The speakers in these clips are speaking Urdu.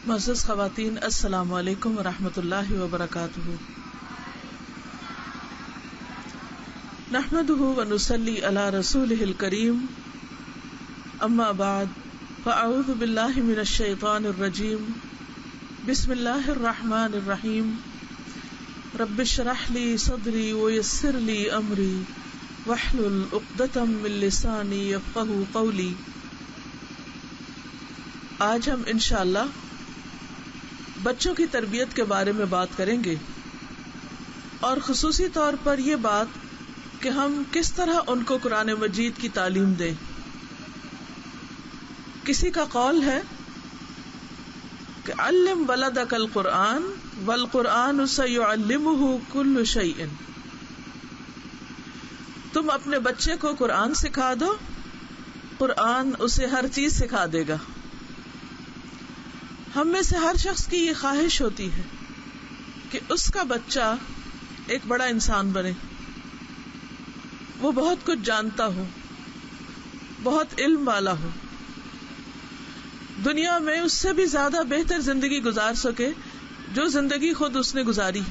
معزز خواتین، السلام علیکم ورحمۃ اللہ وبرکاتہ۔ نحمده ونصلی علی رسولہ الکریم، اما بعد فاعوذ باللہ من الشیطان الرجیم، بسم اللہ الرحمن الرحیم، رب اشرح لی صدری ویسر لی امری واحلل عقدۃ من لسانی یفقہوا قولی۔ آج ہم انشاءاللہ بچوں کی تربیت کے بارے میں بات کریں گے، اور خصوصی طور پر یہ بات کہ ہم کس طرح ان کو قرآن مجید کی تعلیم دیں۔ کسی کا قول ہے کہ علم ولدک القرآن والقرآن سیعلمہ کل شیء، تم اپنے بچے کو قرآن سکھا دو، قرآن اسے ہر چیز سکھا دے گا۔ ہم میں سے ہر شخص کی یہ خواہش ہوتی ہے کہ اس کا بچہ ایک بڑا انسان بنے، وہ بہت کچھ جانتا ہو، بہت علم والا ہو، دنیا میں اس سے بھی زیادہ بہتر زندگی گزار سکے جو زندگی خود اس نے گزاری۔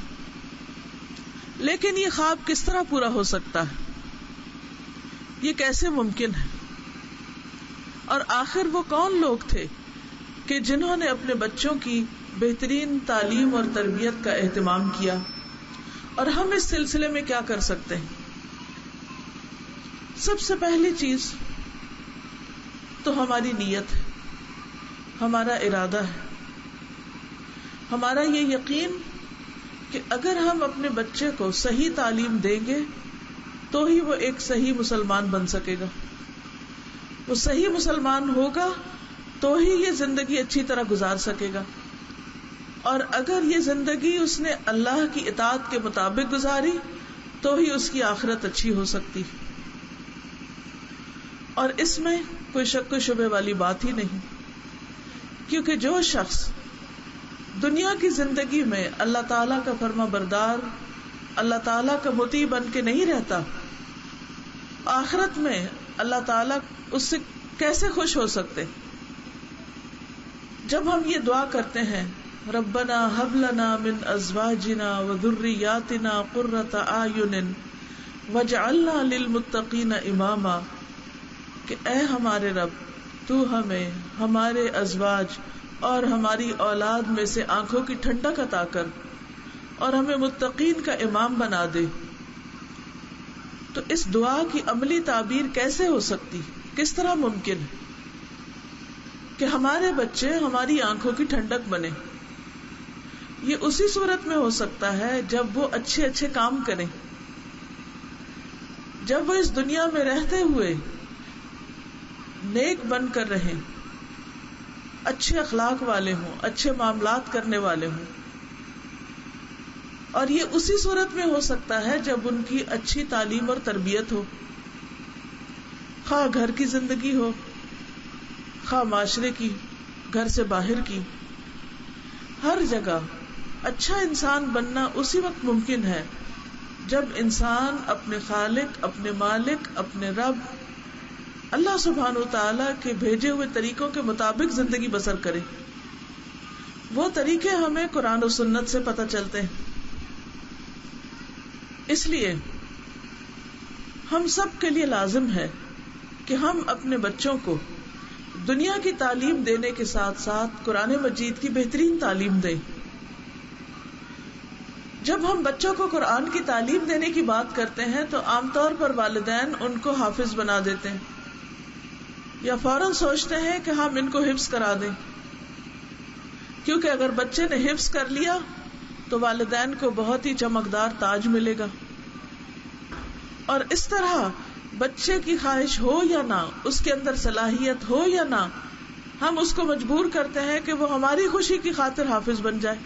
لیکن یہ خواب کس طرح پورا ہو سکتا ہے؟ یہ کیسے ممکن ہے؟ اور آخر وہ کون لوگ تھے کہ جنہوں نے اپنے بچوں کی بہترین تعلیم اور تربیت کا اہتمام کیا، اور ہم اس سلسلے میں کیا کر سکتے ہیں؟ سب سے پہلی چیز تو ہماری نیت ہے، ہمارا ارادہ ہے، ہمارا یہ یقین کہ اگر ہم اپنے بچے کو صحیح تعلیم دیں گے تو ہی وہ ایک صحیح مسلمان بن سکے گا، وہ صحیح مسلمان ہوگا تو ہی یہ زندگی اچھی طرح گزار سکے گا، اور اگر یہ زندگی اس نے اللہ کی اطاعت کے مطابق گزاری تو ہی اس کی آخرت اچھی ہو سکتی۔ اور اس میں کوئی شک و شبہ والی بات ہی نہیں، کیونکہ جو شخص دنیا کی زندگی میں اللہ تعالیٰ کا فرما بردار، اللہ تعالیٰ کا مطیع بن کے نہیں رہتا، آخرت میں اللہ تعالیٰ اس سے کیسے خوش ہو سکتے؟ جب ہم یہ دعا کرتے ہیں ربنا ہب لنا من ازواجنا وذریاتنا قرۃ اعین واجعلنا للمتقین اماما، کہ اے ہمارے رب، تو ہمیں ہمارے ازواج اور ہماری اولاد میں سے آنکھوں کی ٹھنڈک عطا کر اور ہمیں متقین کا امام بنا دے۔ تو اس دعا کی عملی تعبیر کیسے ہو سکتی، کس طرح ممکن ہے کہ ہمارے بچے ہماری آنکھوں کی ٹھنڈک بنے؟ یہ اسی صورت میں ہو سکتا ہے جب وہ اچھے اچھے کام کریں، جب وہ اس دنیا میں رہتے ہوئے نیک بن کر رہیں، اچھے اخلاق والے ہوں، اچھے معاملات کرنے والے ہوں۔ اور یہ اسی صورت میں ہو سکتا ہے جب ان کی اچھی تعلیم اور تربیت ہو، خواہ گھر کی زندگی ہو، خواہ معاشرے کی، گھر سے باہر کی، ہر جگہ اچھا انسان بننا اسی وقت ممکن ہے جب انسان اپنے خالق، اپنے مالک، اپنے رب اللہ سبحانہ وتعالی کے بھیجے ہوئے طریقوں کے مطابق زندگی بسر کرے۔ وہ طریقے ہمیں قرآن و سنت سے پتہ چلتے ہیں۔ اس لیے ہم سب کے لیے لازم ہے کہ ہم اپنے بچوں کو دنیا کی تعلیم دینے کے ساتھ ساتھ قرآن مجید کی بہترین تعلیم دیں۔ جب ہم بچوں کو قرآن کی تعلیم دینے کی بات کرتے ہیں تو عام طور پر والدین ان کو حافظ بنا دیتے ہیں، یا فوراً سوچتے ہیں کہ ہم ان کو حفظ کرا دیں، کیونکہ اگر بچے نے حفظ کر لیا تو والدین کو بہت ہی چمکدار تاج ملے گا۔ اور اس طرح بچے کی خواہش ہو یا نہ، اس کے اندر صلاحیت ہو یا نہ، ہم اس کو مجبور کرتے ہیں کہ وہ ہماری خوشی کی خاطر حافظ بن جائے۔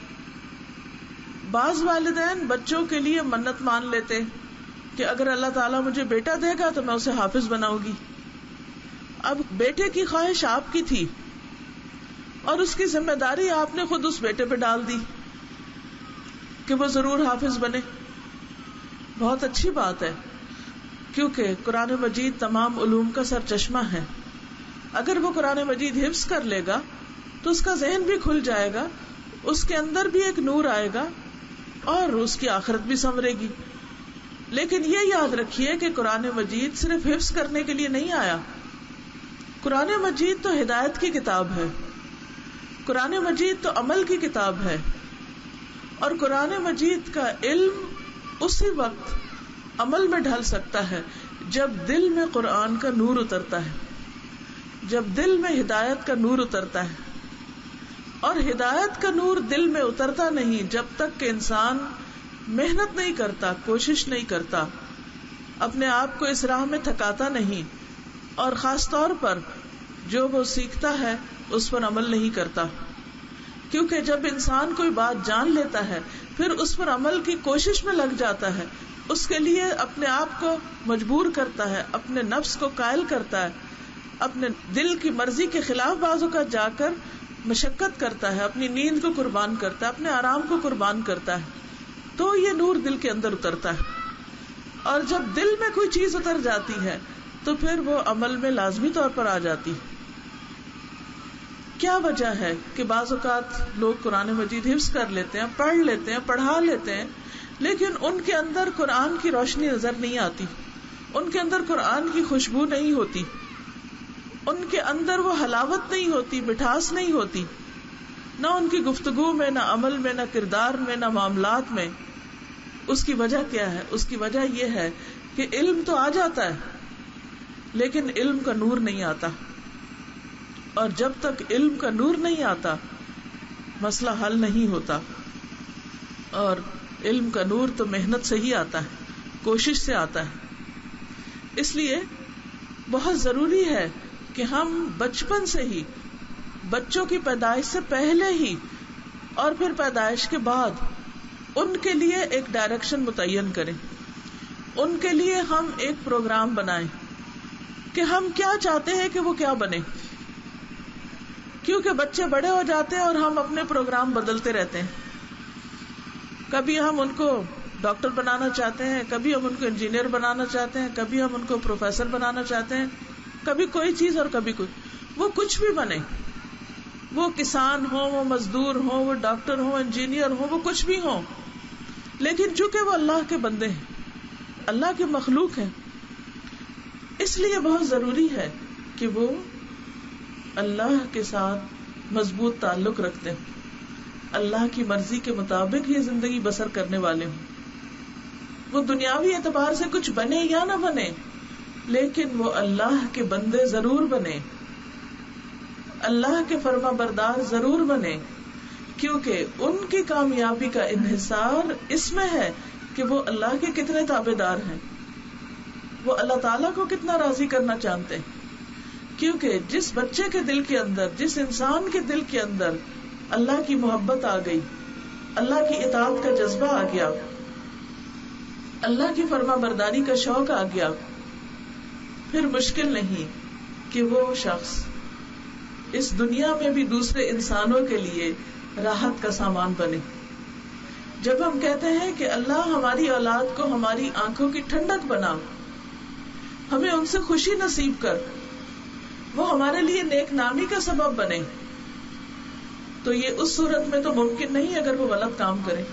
بعض والدین بچوں کے لیے منت مان لیتے کہ اگر اللہ تعالیٰ مجھے بیٹا دے گا تو میں اسے حافظ بناؤں گی۔ اب بیٹے کی خواہش آپ کی تھی اور اس کی ذمہ داری آپ نے خود اس بیٹے پہ ڈال دی کہ وہ ضرور حافظ بنے۔ بہت اچھی بات ہے، کیونکہ قرآن مجید تمام علوم کا سر چشمہ ہے۔ اگر وہ قرآن مجید حفظ کر لے گا تو اس کا ذہن بھی کھل جائے گا، اس کے اندر بھی ایک نور آئے گا اور اس کی آخرت بھی سنورے گی. لیکن یہ یاد رکھیے کہ قرآن مجید صرف حفظ کرنے کے لیے نہیں آیا. قرآن مجید تو ہدایت کی کتاب ہے، قرآن مجید تو عمل کی کتاب ہے، اور قرآن مجید کا علم اسی وقت عمل میں ڈھل سکتا ہے جب دل میں قرآن کا نور اترتا ہے، جب دل میں ہدایت کا نور اترتا ہے. اور ہدایت کا نور دل میں اترتا نہیں جب تک کہ انسان محنت نہیں کرتا، کوشش نہیں کرتا، اپنے آپ کو اس راہ میں تھکاتا نہیں، اور خاص طور پر جو وہ سیکھتا ہے اس پر عمل نہیں کرتا. کیونکہ جب انسان کوئی بات جان لیتا ہے پھر اس پر عمل کی کوشش میں لگ جاتا ہے، اس کے لیے اپنے آپ کو مجبور کرتا ہے، اپنے نفس کو قائل کرتا ہے، اپنے دل کی مرضی کے خلاف بعض اوقات جا کر مشقت کرتا ہے، اپنی نیند کو قربان کرتا ہے، اپنے آرام کو قربان کرتا ہے، تو یہ نور دل کے اندر اترتا ہے. اور جب دل میں کوئی چیز اتر جاتی ہے تو پھر وہ عمل میں لازمی طور پر آ جاتی. کیا وجہ ہے کہ بعض اوقات لوگ قرآن مجید حفظ کر لیتے ہیں، پڑھ لیتے ہیں، پڑھا لیتے ہیں، لیکن ان کے اندر قرآن کی روشنی نظر نہیں آتی، ان کے اندر قرآن کی خوشبو نہیں ہوتی، ان کے اندر وہ حلاوت نہیں ہوتی، مٹھاس نہیں ہوتی، نہ ان کی گفتگو میں، نہ عمل میں، نہ کردار میں، نہ معاملات میں. اس کی وجہ کیا ہے؟ اس کی وجہ یہ ہے کہ علم تو آ جاتا ہے لیکن علم کا نور نہیں آتا، اور جب تک علم کا نور نہیں آتا مسئلہ حل نہیں ہوتا. اور علم کا نور تو محنت سے ہی آتا ہے، کوشش سے آتا ہے. اس لیے بہت ضروری ہے کہ ہم بچپن سے ہی، بچوں کی پیدائش سے پہلے ہی اور پھر پیدائش کے بعد ان کے لیے ایک ڈائریکشن متعین کریں، ان کے لیے ہم ایک پروگرام بنائیں کہ ہم کیا چاہتے ہیں کہ وہ کیا بنے. کیونکہ بچے بڑے ہو جاتے ہیں اور ہم اپنے پروگرام بدلتے رہتے ہیں. کبھی ہم ان کو ڈاکٹر بنانا چاہتے ہیں، کبھی ہم ان کو انجینئر بنانا چاہتے ہیں، کبھی ہم ان کو پروفیسر بنانا چاہتے ہیں، کبھی کوئی چیز اور کبھی کوئی. وہ کچھ بھی بنے، وہ کسان ہو، وہ مزدور ہو، وہ ڈاکٹر ہو، انجینئر ہو، وہ کچھ بھی ہو، لیکن چونکہ وہ اللہ کے بندے ہیں، اللہ کے مخلوق ہیں، اس لیے بہت ضروری ہے کہ وہ اللہ کے ساتھ مضبوط تعلق رکھتے ہیں، اللہ کی مرضی کے مطابق ہی زندگی بسر کرنے والے ہوں. وہ دنیاوی اعتبار سے کچھ بنے یا نہ بنے لیکن وہ اللہ کے بندے ضرور بنے، اللہ کے فرما بردار ضرور بنے، کیونکہ ان کی کامیابی کا انحصار اس میں ہے کہ وہ اللہ کے کتنے تابعدار ہیں، وہ اللہ تعالیٰ کو کتنا راضی کرنا چاہتے ہیں. کیونکہ جس بچے کے دل کے اندر، جس انسان کے دل کے اندر اللہ کی محبت آ گئی، اللہ کی اطاعت کا جذبہ آ گیا، اللہ کی فرما برداری کا شوق آ گیا، پھر مشکل نہیں کہ وہ شخص اس دنیا میں بھی دوسرے انسانوں کے لیے راحت کا سامان بنے. جب ہم کہتے ہیں کہ اللہ ہماری اولاد کو ہماری آنکھوں کی ٹھنڈک بنا، ہمیں ان سے خوشی نصیب کر، وہ ہمارے لیے نیک نامی کا سبب بنے، تو یہ اس صورت میں تو ممکن نہیں اگر وہ غلط کام کرے،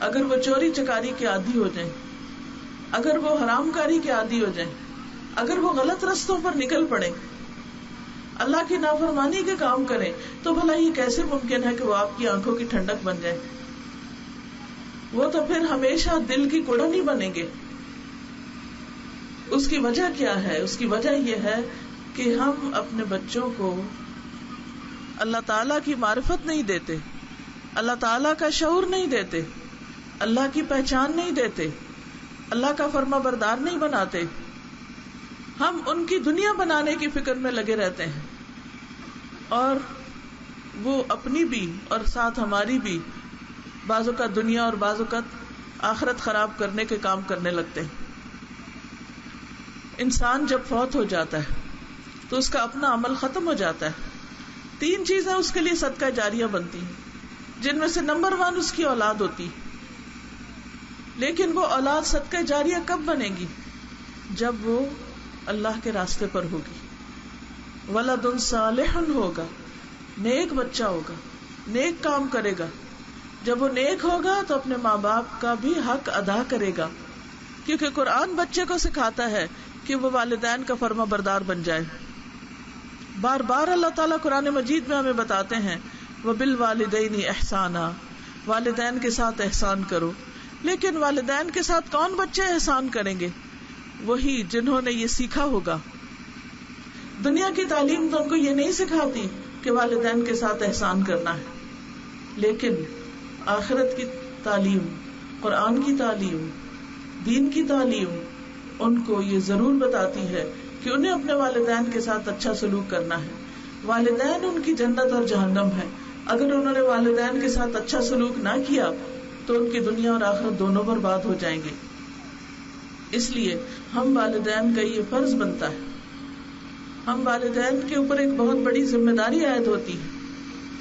اگر وہ چوری چکاری کے عادی ہو جائیں، اگر وہ حرام کاری کے عادی ہو جائیں، اگر وہ غلط رستوں پر نکل پڑے، اللہ کی نافرمانی کے کام کریں، تو بھلا یہ کیسے ممکن ہے کہ وہ آپ کی آنکھوں کی ٹھنڈک بن جائے؟ وہ تو پھر ہمیشہ دل کی کڑن ہی بنیں گے. اس کی وجہ کیا ہے؟ اس کی وجہ یہ ہے کہ ہم اپنے بچوں کو اللہ تعالیٰ کی معرفت نہیں دیتے، اللہ تعالیٰ کا شعور نہیں دیتے، اللہ کی پہچان نہیں دیتے، اللہ کا فرما بردار نہیں بناتے. ہم ان کی دنیا بنانے کی فکر میں لگے رہتے ہیں، اور وہ اپنی بھی اور ساتھ ہماری بھی بعض اوقات دنیا اور بعض اوقات آخرت خراب کرنے کے کام کرنے لگتے ہیں. انسان جب فوت ہو جاتا ہے تو اس کا اپنا عمل ختم ہو جاتا ہے. 3 چیزیں اس کے لیے صدقہ جاریہ بنتی ہیں، جن میں سے نمبر 1 اس کی اولاد ہوتی. لیکن وہ اولاد صدقہ جاریہ کب بنے گی؟ جب وہ اللہ کے راستے پر ہوگی. ولد صالح ہوگا، نیک بچہ ہوگا، نیک کام کرے گا. جب وہ نیک ہوگا تو اپنے ماں باپ کا بھی حق ادا کرے گا، کیونکہ قرآن بچے کو سکھاتا ہے کہ وہ والدین کا فرما بردار بن جائے. بار بار اللہ تعالیٰ قرآن مجید میں ہمیں بتاتے ہیں وَبِالْوَالِدَيْنِ احسانا، والدین کے ساتھ احسان کرو. لیکن والدین کے ساتھ کون بچے احسان کریں گے؟ وہی جنہوں نے یہ سیکھا ہوگا. دنیا کی تعلیم تو ان کو یہ نہیں سکھاتی کہ والدین کے ساتھ احسان کرنا ہے، لیکن آخرت کی تعلیم، قرآن کی تعلیم، دین کی تعلیم ان کو یہ ضرور بتاتی ہے کہ انہیں اپنے والدین کے ساتھ اچھا سلوک کرنا ہے. والدین ان کی جنت اور جہنم ہے. اگر انہوں نے والدین کے ساتھ اچھا سلوک نہ کیا تو ان کی دنیا اور آخرت دونوں برباد ہو جائیں گے. اس لیے ہم والدین کا یہ فرض بنتا ہے، ہم والدین کے اوپر ایک بہت بڑی ذمہ داری عائد ہوتی ہے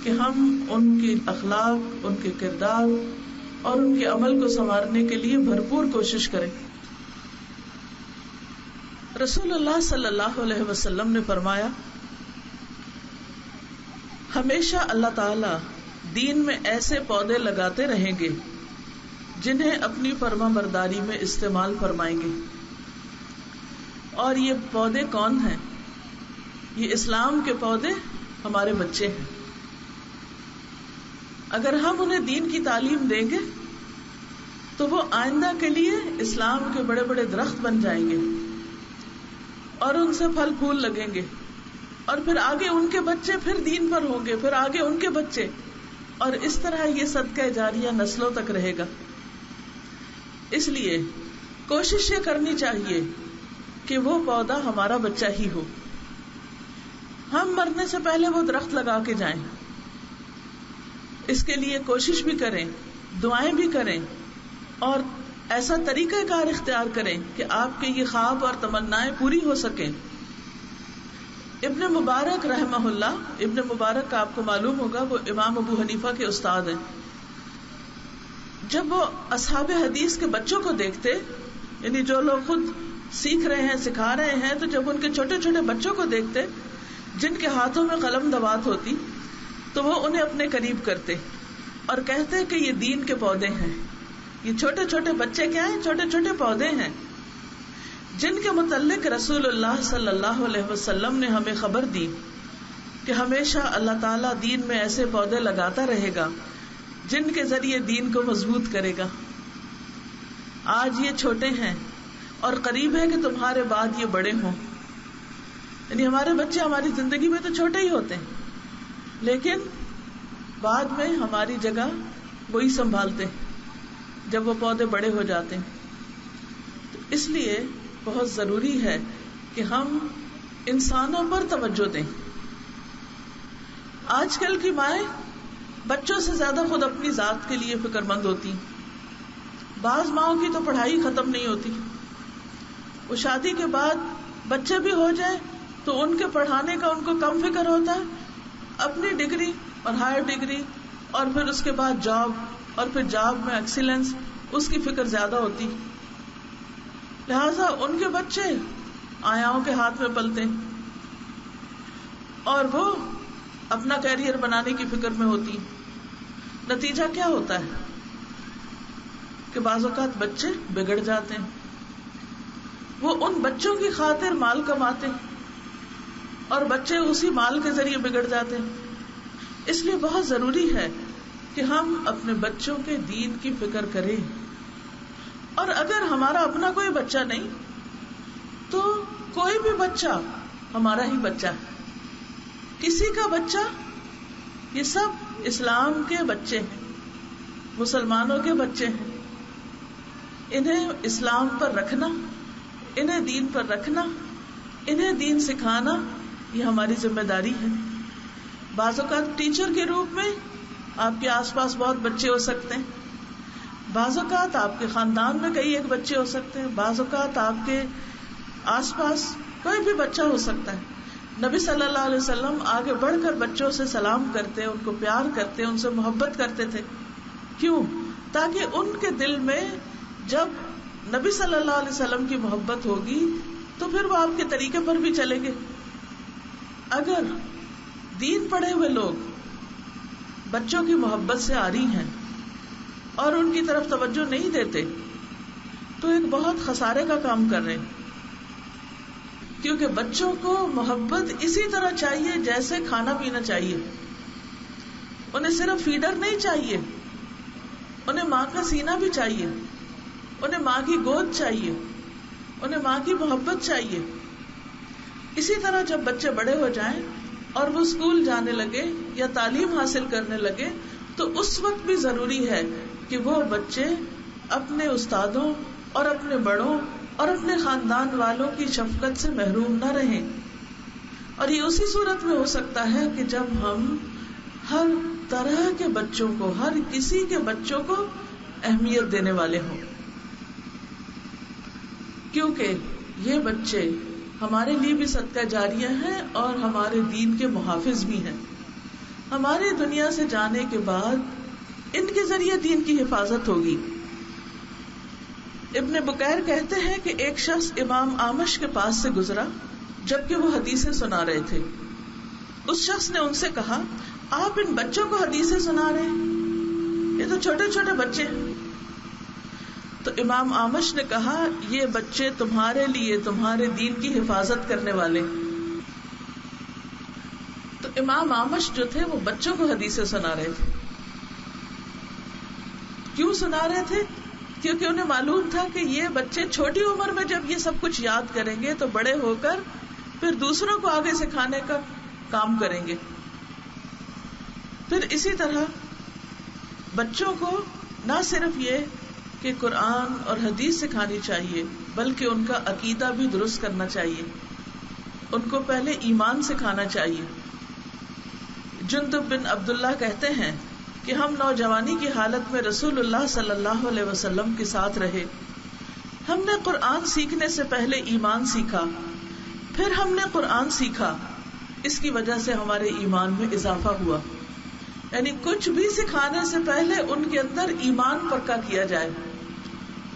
کہ ہم ان کے اخلاق، ان کے کردار اور ان کے عمل کو سنوارنے کے لیے بھرپور کوشش کریں. رسول اللہ صلی اللہ علیہ وسلم نے فرمایا، ہمیشہ اللہ تعالی دین میں ایسے پودے لگاتے رہیں گے جنہیں اپنی فرما برداری میں استعمال فرمائیں گے. اور یہ پودے کون ہیں؟ یہ اسلام کے پودے ہمارے بچے ہیں. اگر ہم انہیں دین کی تعلیم دیں گے تو وہ آئندہ کے لیے اسلام کے بڑے بڑے درخت بن جائیں گے اور ان سے پھل پھول لگیں گے، اور پھر آگے ان کے بچے پھر دین پر ہوں گے، پھر آگے ان کے بچے، اور اس طرح یہ صدقہ جاریہ نسلوں تک رہے گا. اس لیے کوشش یہ کرنی چاہیے کہ وہ پودا ہمارا بچہ ہی ہو. ہم مرنے سے پہلے وہ درخت لگا کے جائیں. اس کے لیے کوشش بھی کریں، دعائیں بھی کریں، اور ایسا طریقہ کار اختیار کریں کہ آپ کے یہ خواب اور تمنائیں پوری ہو سکیں. ابن مبارک رحمہ اللہ، ابن مبارک کا آپ کو معلوم ہوگا وہ امام ابو حنیفہ کے استاد ہیں. جب وہ اصحاب حدیث کے بچوں کو دیکھتے، یعنی جو لوگ خود سیکھ رہے ہیں، سکھا رہے ہیں، تو جب ان کے چھوٹے چھوٹے بچوں کو دیکھتے جن کے ہاتھوں میں قلم دوات ہوتی تو وہ انہیں اپنے قریب کرتے اور کہتے کہ یہ دین کے پودے ہیں. یہ چھوٹے چھوٹے بچے کیا ہیں؟ چھوٹے چھوٹے پودے ہیں جن کے متعلق رسول اللہ صلی اللہ علیہ وسلم نے ہمیں خبر دی کہ ہمیشہ اللہ تعالیٰ دین میں ایسے پودے لگاتا رہے گا جن کے ذریعے دین کو مضبوط کرے گا. آج یہ چھوٹے ہیں اور قریب ہے کہ تمہارے بعد یہ بڑے ہوں. یعنی ہمارے بچے ہماری زندگی میں تو چھوٹے ہی ہوتے ہیں، لیکن بعد میں ہماری جگہ وہی سنبھالتے ہیں جب وہ پودے بڑے ہو جاتے ہیں. تو اس لیے بہت ضروری ہے کہ ہم انسانوں پر توجہ دیں. آج کل کی مائیں بچوں سے زیادہ خود اپنی ذات کے لیے فکر مند ہوتی. بعض ماؤں کی تو پڑھائی ختم نہیں ہوتی، وہ شادی کے بعد بچے بھی ہو جائیں تو ان کے پڑھانے کا ان کو کم فکر ہوتا ہے. اپنی ڈگری اور ہائر ڈگری اور پھر اس کے بعد جاب، اور پھر جاب میں ایکسیلنس، اس کی فکر زیادہ ہوتی. لہذا ان کے بچے آیاؤں کے ہاتھ میں پلتے اور وہ اپنا کیریئر بنانے کی فکر میں ہوتی. نتیجہ کیا ہوتا ہے کہ بعض اوقات بچے بگڑ جاتے ہیں. وہ ان بچوں کی خاطر مال کماتے اور بچے اسی مال کے ذریعے بگڑ جاتے ہیں. اس لیے بہت ضروری ہے کہ ہم اپنے بچوں کے دین کی فکر کریں. اور اگر ہمارا اپنا کوئی بچہ نہیں تو کوئی بھی بچہ ہمارا ہی بچہ ہے. کسی کا بچہ، یہ سب اسلام کے بچے ہیں، مسلمانوں کے بچے ہیں. انہیں اسلام پر رکھنا، انہیں دین پر رکھنا، انہیں دین سکھانا، یہ ہماری ذمہ داری ہے. بعض اوقات ٹیچر کے روپ میں آپ کے آس پاس بہت بچے ہو سکتے ہیں، بعض اوقات آپ کے خاندان میں کئی ایک بچے ہو سکتے ہیں، بعض اوقات آپ کے آس پاس کوئی بھی بچہ ہو سکتا ہے. نبی صلی اللہ علیہ وسلم آگے بڑھ کر بچوں سے سلام کرتے، ان کو پیار کرتے، ان سے محبت کرتے تھے. کیوں؟ تاکہ ان کے دل میں جب نبی صلی اللہ علیہ وسلم کی محبت ہوگی تو پھر وہ آپ کے طریقے پر بھی چلیں گے. اگر دین پڑھے ہوئے لوگ بچوں کی محبت سے عاری ہیں اور ان کی طرف توجہ نہیں دیتے تو ایک بہت خسارے کا کام کر رہے ہیں، کیونکہ بچوں کو محبت اسی طرح چاہیے جیسے کھانا پینا چاہیے. انہیں صرف فیڈر نہیں چاہیے، انہیں ماں کا سینہ بھی چاہیے، انہیں ماں کی گود چاہیے، انہیں ماں کی محبت چاہیے. اسی طرح جب بچے بڑے ہو جائیں اور وہ اسکول جانے لگے یا تعلیم حاصل کرنے لگے تو اس وقت بھی ضروری ہے کہ وہ بچے اپنے استادوں اور اپنے بڑوں اور اپنے خاندان والوں کی شفقت سے محروم نہ رہیں. اور یہ اسی صورت میں ہو سکتا ہے کہ جب ہم ہر طرح کے بچوں کو، ہر کسی کے بچوں کو اہمیت دینے والے ہوں، کیونکہ یہ بچے ہمارے لیے بھی صدقہ جاریہ ہیں اور ہمارے دین کے محافظ بھی ہیں. ہمارے دنیا سے جانے کے بعد ان کے ذریعے دین کی حفاظت ہوگی. ابن بکیر کہتے ہیں کہ ایک شخص امام اعمش کے پاس سے گزرا جبکہ وہ حدیثیں سنا رہے تھے. اس شخص نے ان سے کہا، آپ ان بچوں کو حدیثیں سنا رہے ہیں؟ یہ تو چھوٹے چھوٹے بچے ہیں. تو امام اعمش نے کہا، یہ بچے تمہارے لیے تمہارے دین کی حفاظت کرنے والے. تو امام اعمش جو تھے وہ بچوں کو حدیثیں سنا رہے تھے. کیوں سنا رہے تھے؟ کیونکہ انہیں معلوم تھا کہ یہ بچے چھوٹی عمر میں جب یہ سب کچھ یاد کریں گے تو بڑے ہو کر پھر دوسروں کو آگے سکھانے کا کام کریں گے. پھر اسی طرح بچوں کو نہ صرف یہ کہ قرآن اور حدیث سکھانی چاہیے بلکہ ان کا عقیدہ بھی درست کرنا چاہیے. ان کو پہلے ایمان سکھانا چاہیے. جندب بن عبداللہ کہتے ہیں کہ ہم نوجوانی کی حالت میں رسول اللہ صلی اللہ علیہ وسلم کے ساتھ رہے. ہم نے قرآن سیکھنے سے پہلے ایمان سیکھا، پھر ہم نے قرآن سیکھا. اس کی وجہ سے ہمارے ایمان میں اضافہ ہوا. یعنی کچھ بھی سکھانے سے پہلے ان کے اندر ایمان پکا کیا جائے،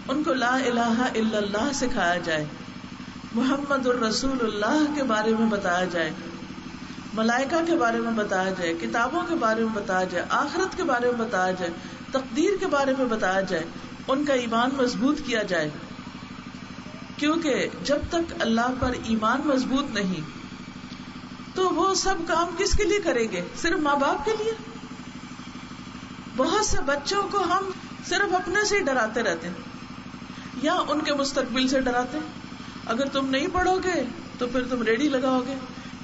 ان کو لا الہ الا اللہ سکھایا جائے، محمد الرسول اللہ کے بارے میں بتایا جائے، ملائکہ کے بارے میں بتایا جائے، کتابوں کے بارے میں بتایا جائے، آخرت کے بارے میں بتایا جائے، تقدیر کے بارے میں بتایا جائے، ان کا ایمان مضبوط کیا جائے. کیونکہ جب تک اللہ پر ایمان مضبوط نہیں تو وہ سب کام کس کے لیے کریں گے؟ صرف ماں باپ کے لیے. بہت سے بچوں کو ہم صرف اپنے سے ہی ڈراتے رہتے ہیں یا ان کے مستقبل سے ڈراتے ہیں. اگر تم نہیں پڑھو گے تو پھر تم ریڑھی لگاؤ گے،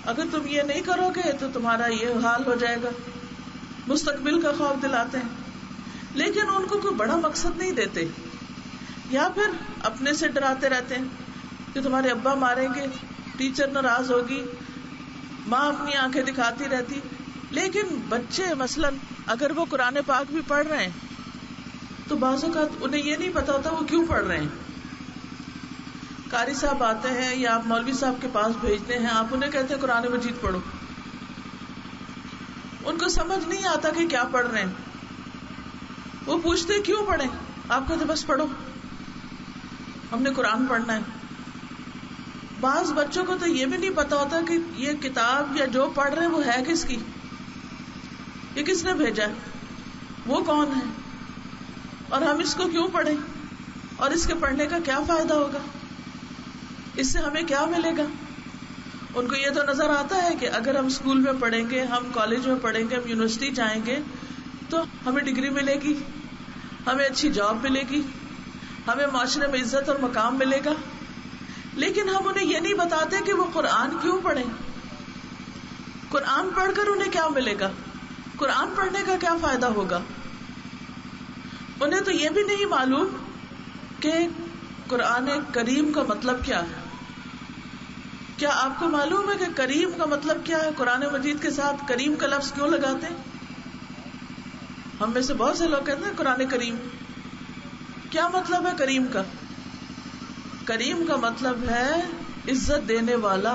اگر تم یہ نہیں کرو گے تو تمہارا یہ حال ہو جائے گا. مستقبل کا خوف دلاتے ہیں لیکن ان کو کوئی بڑا مقصد نہیں دیتے. یا پھر اپنے سے ڈراتے رہتے ہیں کہ تمہارے ابا ماریں گے، ٹیچر ناراض ہوگی، ماں اپنی آنکھیں دکھاتی رہتی. لیکن بچے مثلاً اگر وہ قرآن پاک بھی پڑھ رہے ہیں تو بعض اوقات انہیں یہ نہیں پتا ہوتا وہ کیوں پڑھ رہے ہیں. قاری صاحب آتے ہیں یا آپ مولوی صاحب کے پاس بھیجتے ہیں، آپ انہیں کہتے ہیں قرآن مجید پڑھو. ان کو سمجھ نہیں آتا کہ کیا پڑھ رہے ہیں. وہ پوچھتے کیوں پڑھیں، آپ کہتے بس پڑھو، ہم نے قرآن پڑھنا ہے. بعض بچوں کو تو یہ بھی نہیں پتا ہوتا کہ یہ کتاب یا جو پڑھ رہے ہیں وہ ہے کس کی، یہ کس نے بھیجا ہے، وہ کون ہے، اور ہم اس کو کیوں پڑھیں، اور اس کے پڑھنے کا کیا فائدہ ہوگا، اس سے ہمیں کیا ملے گا. ان کو یہ تو نظر آتا ہے کہ اگر ہم اسکول میں پڑھیں گے، ہم کالج میں پڑھیں گے، ہم یونیورسٹی جائیں گے تو ہمیں ڈگری ملے گی، ہمیں اچھی جاب ملے گی، ہمیں معاشرے میں عزت اور مقام ملے گا. لیکن ہم انہیں یہ نہیں بتاتے کہ وہ قرآن کیوں پڑھیں، قرآن پڑھ کر انہیں کیا ملے گا، قرآن پڑھنے کا کیا فائدہ ہوگا. انہیں تو یہ بھی نہیں معلوم کہ قرآن کریم کا مطلب کیا ہے. کیا آپ کو معلوم ہے کہ کریم کا مطلب کیا ہے؟ قرآن مجید کے ساتھ کریم کا لفظ کیوں لگاتے ہیں؟ ہم میں سے بہت سے لوگ کہتے ہیں قرآن کریم. کیا مطلب ہے کریم کا؟ کریم کا مطلب ہے عزت دینے والا.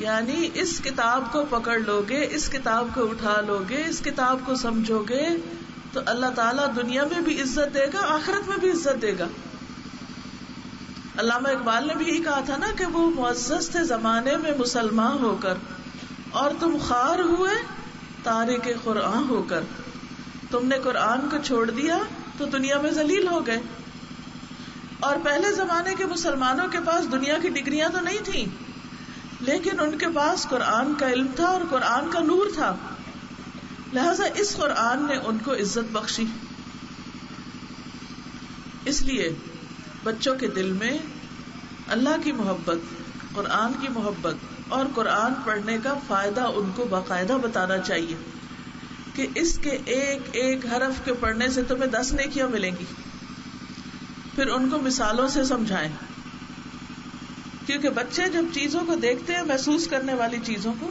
یعنی اس کتاب کو پکڑ لو گے، اس کتاب کو اٹھا لو گے، اس کتاب کو سمجھو گے تو اللہ تعالیٰ دنیا میں بھی عزت دے گا، آخرت میں بھی عزت دے گا. علامہ اقبال نے بھی یہی کہا تھا نا کہ وہ معزز تھے زمانے میں مسلمان ہو کر، اور تم خوار ہوئے تارک قرآن ہو کر. تم نے قرآن کو چھوڑ دیا تو دنیا میں ذلیل ہو گئے. اور پہلے زمانے کے مسلمانوں کے پاس دنیا کی ڈگریاں تو نہیں تھیں، لیکن ان کے پاس قرآن کا علم تھا اور قرآن کا نور تھا، لہذا اس قرآن نے ان کو عزت بخشی. اس لیے بچوں کے دل میں اللہ کی محبت، قرآن کی محبت اور قرآن پڑھنے کا فائدہ ان کو باقاعدہ بتانا چاہیے کہ اس کے ایک ایک حرف کے پڑھنے سے تمہیں 10 نیکیاں ملیں گی. پھر ان کو مثالوں سے سمجھائیں، کیونکہ بچے جب چیزوں کو دیکھتے ہیں، محسوس کرنے والی چیزوں کو،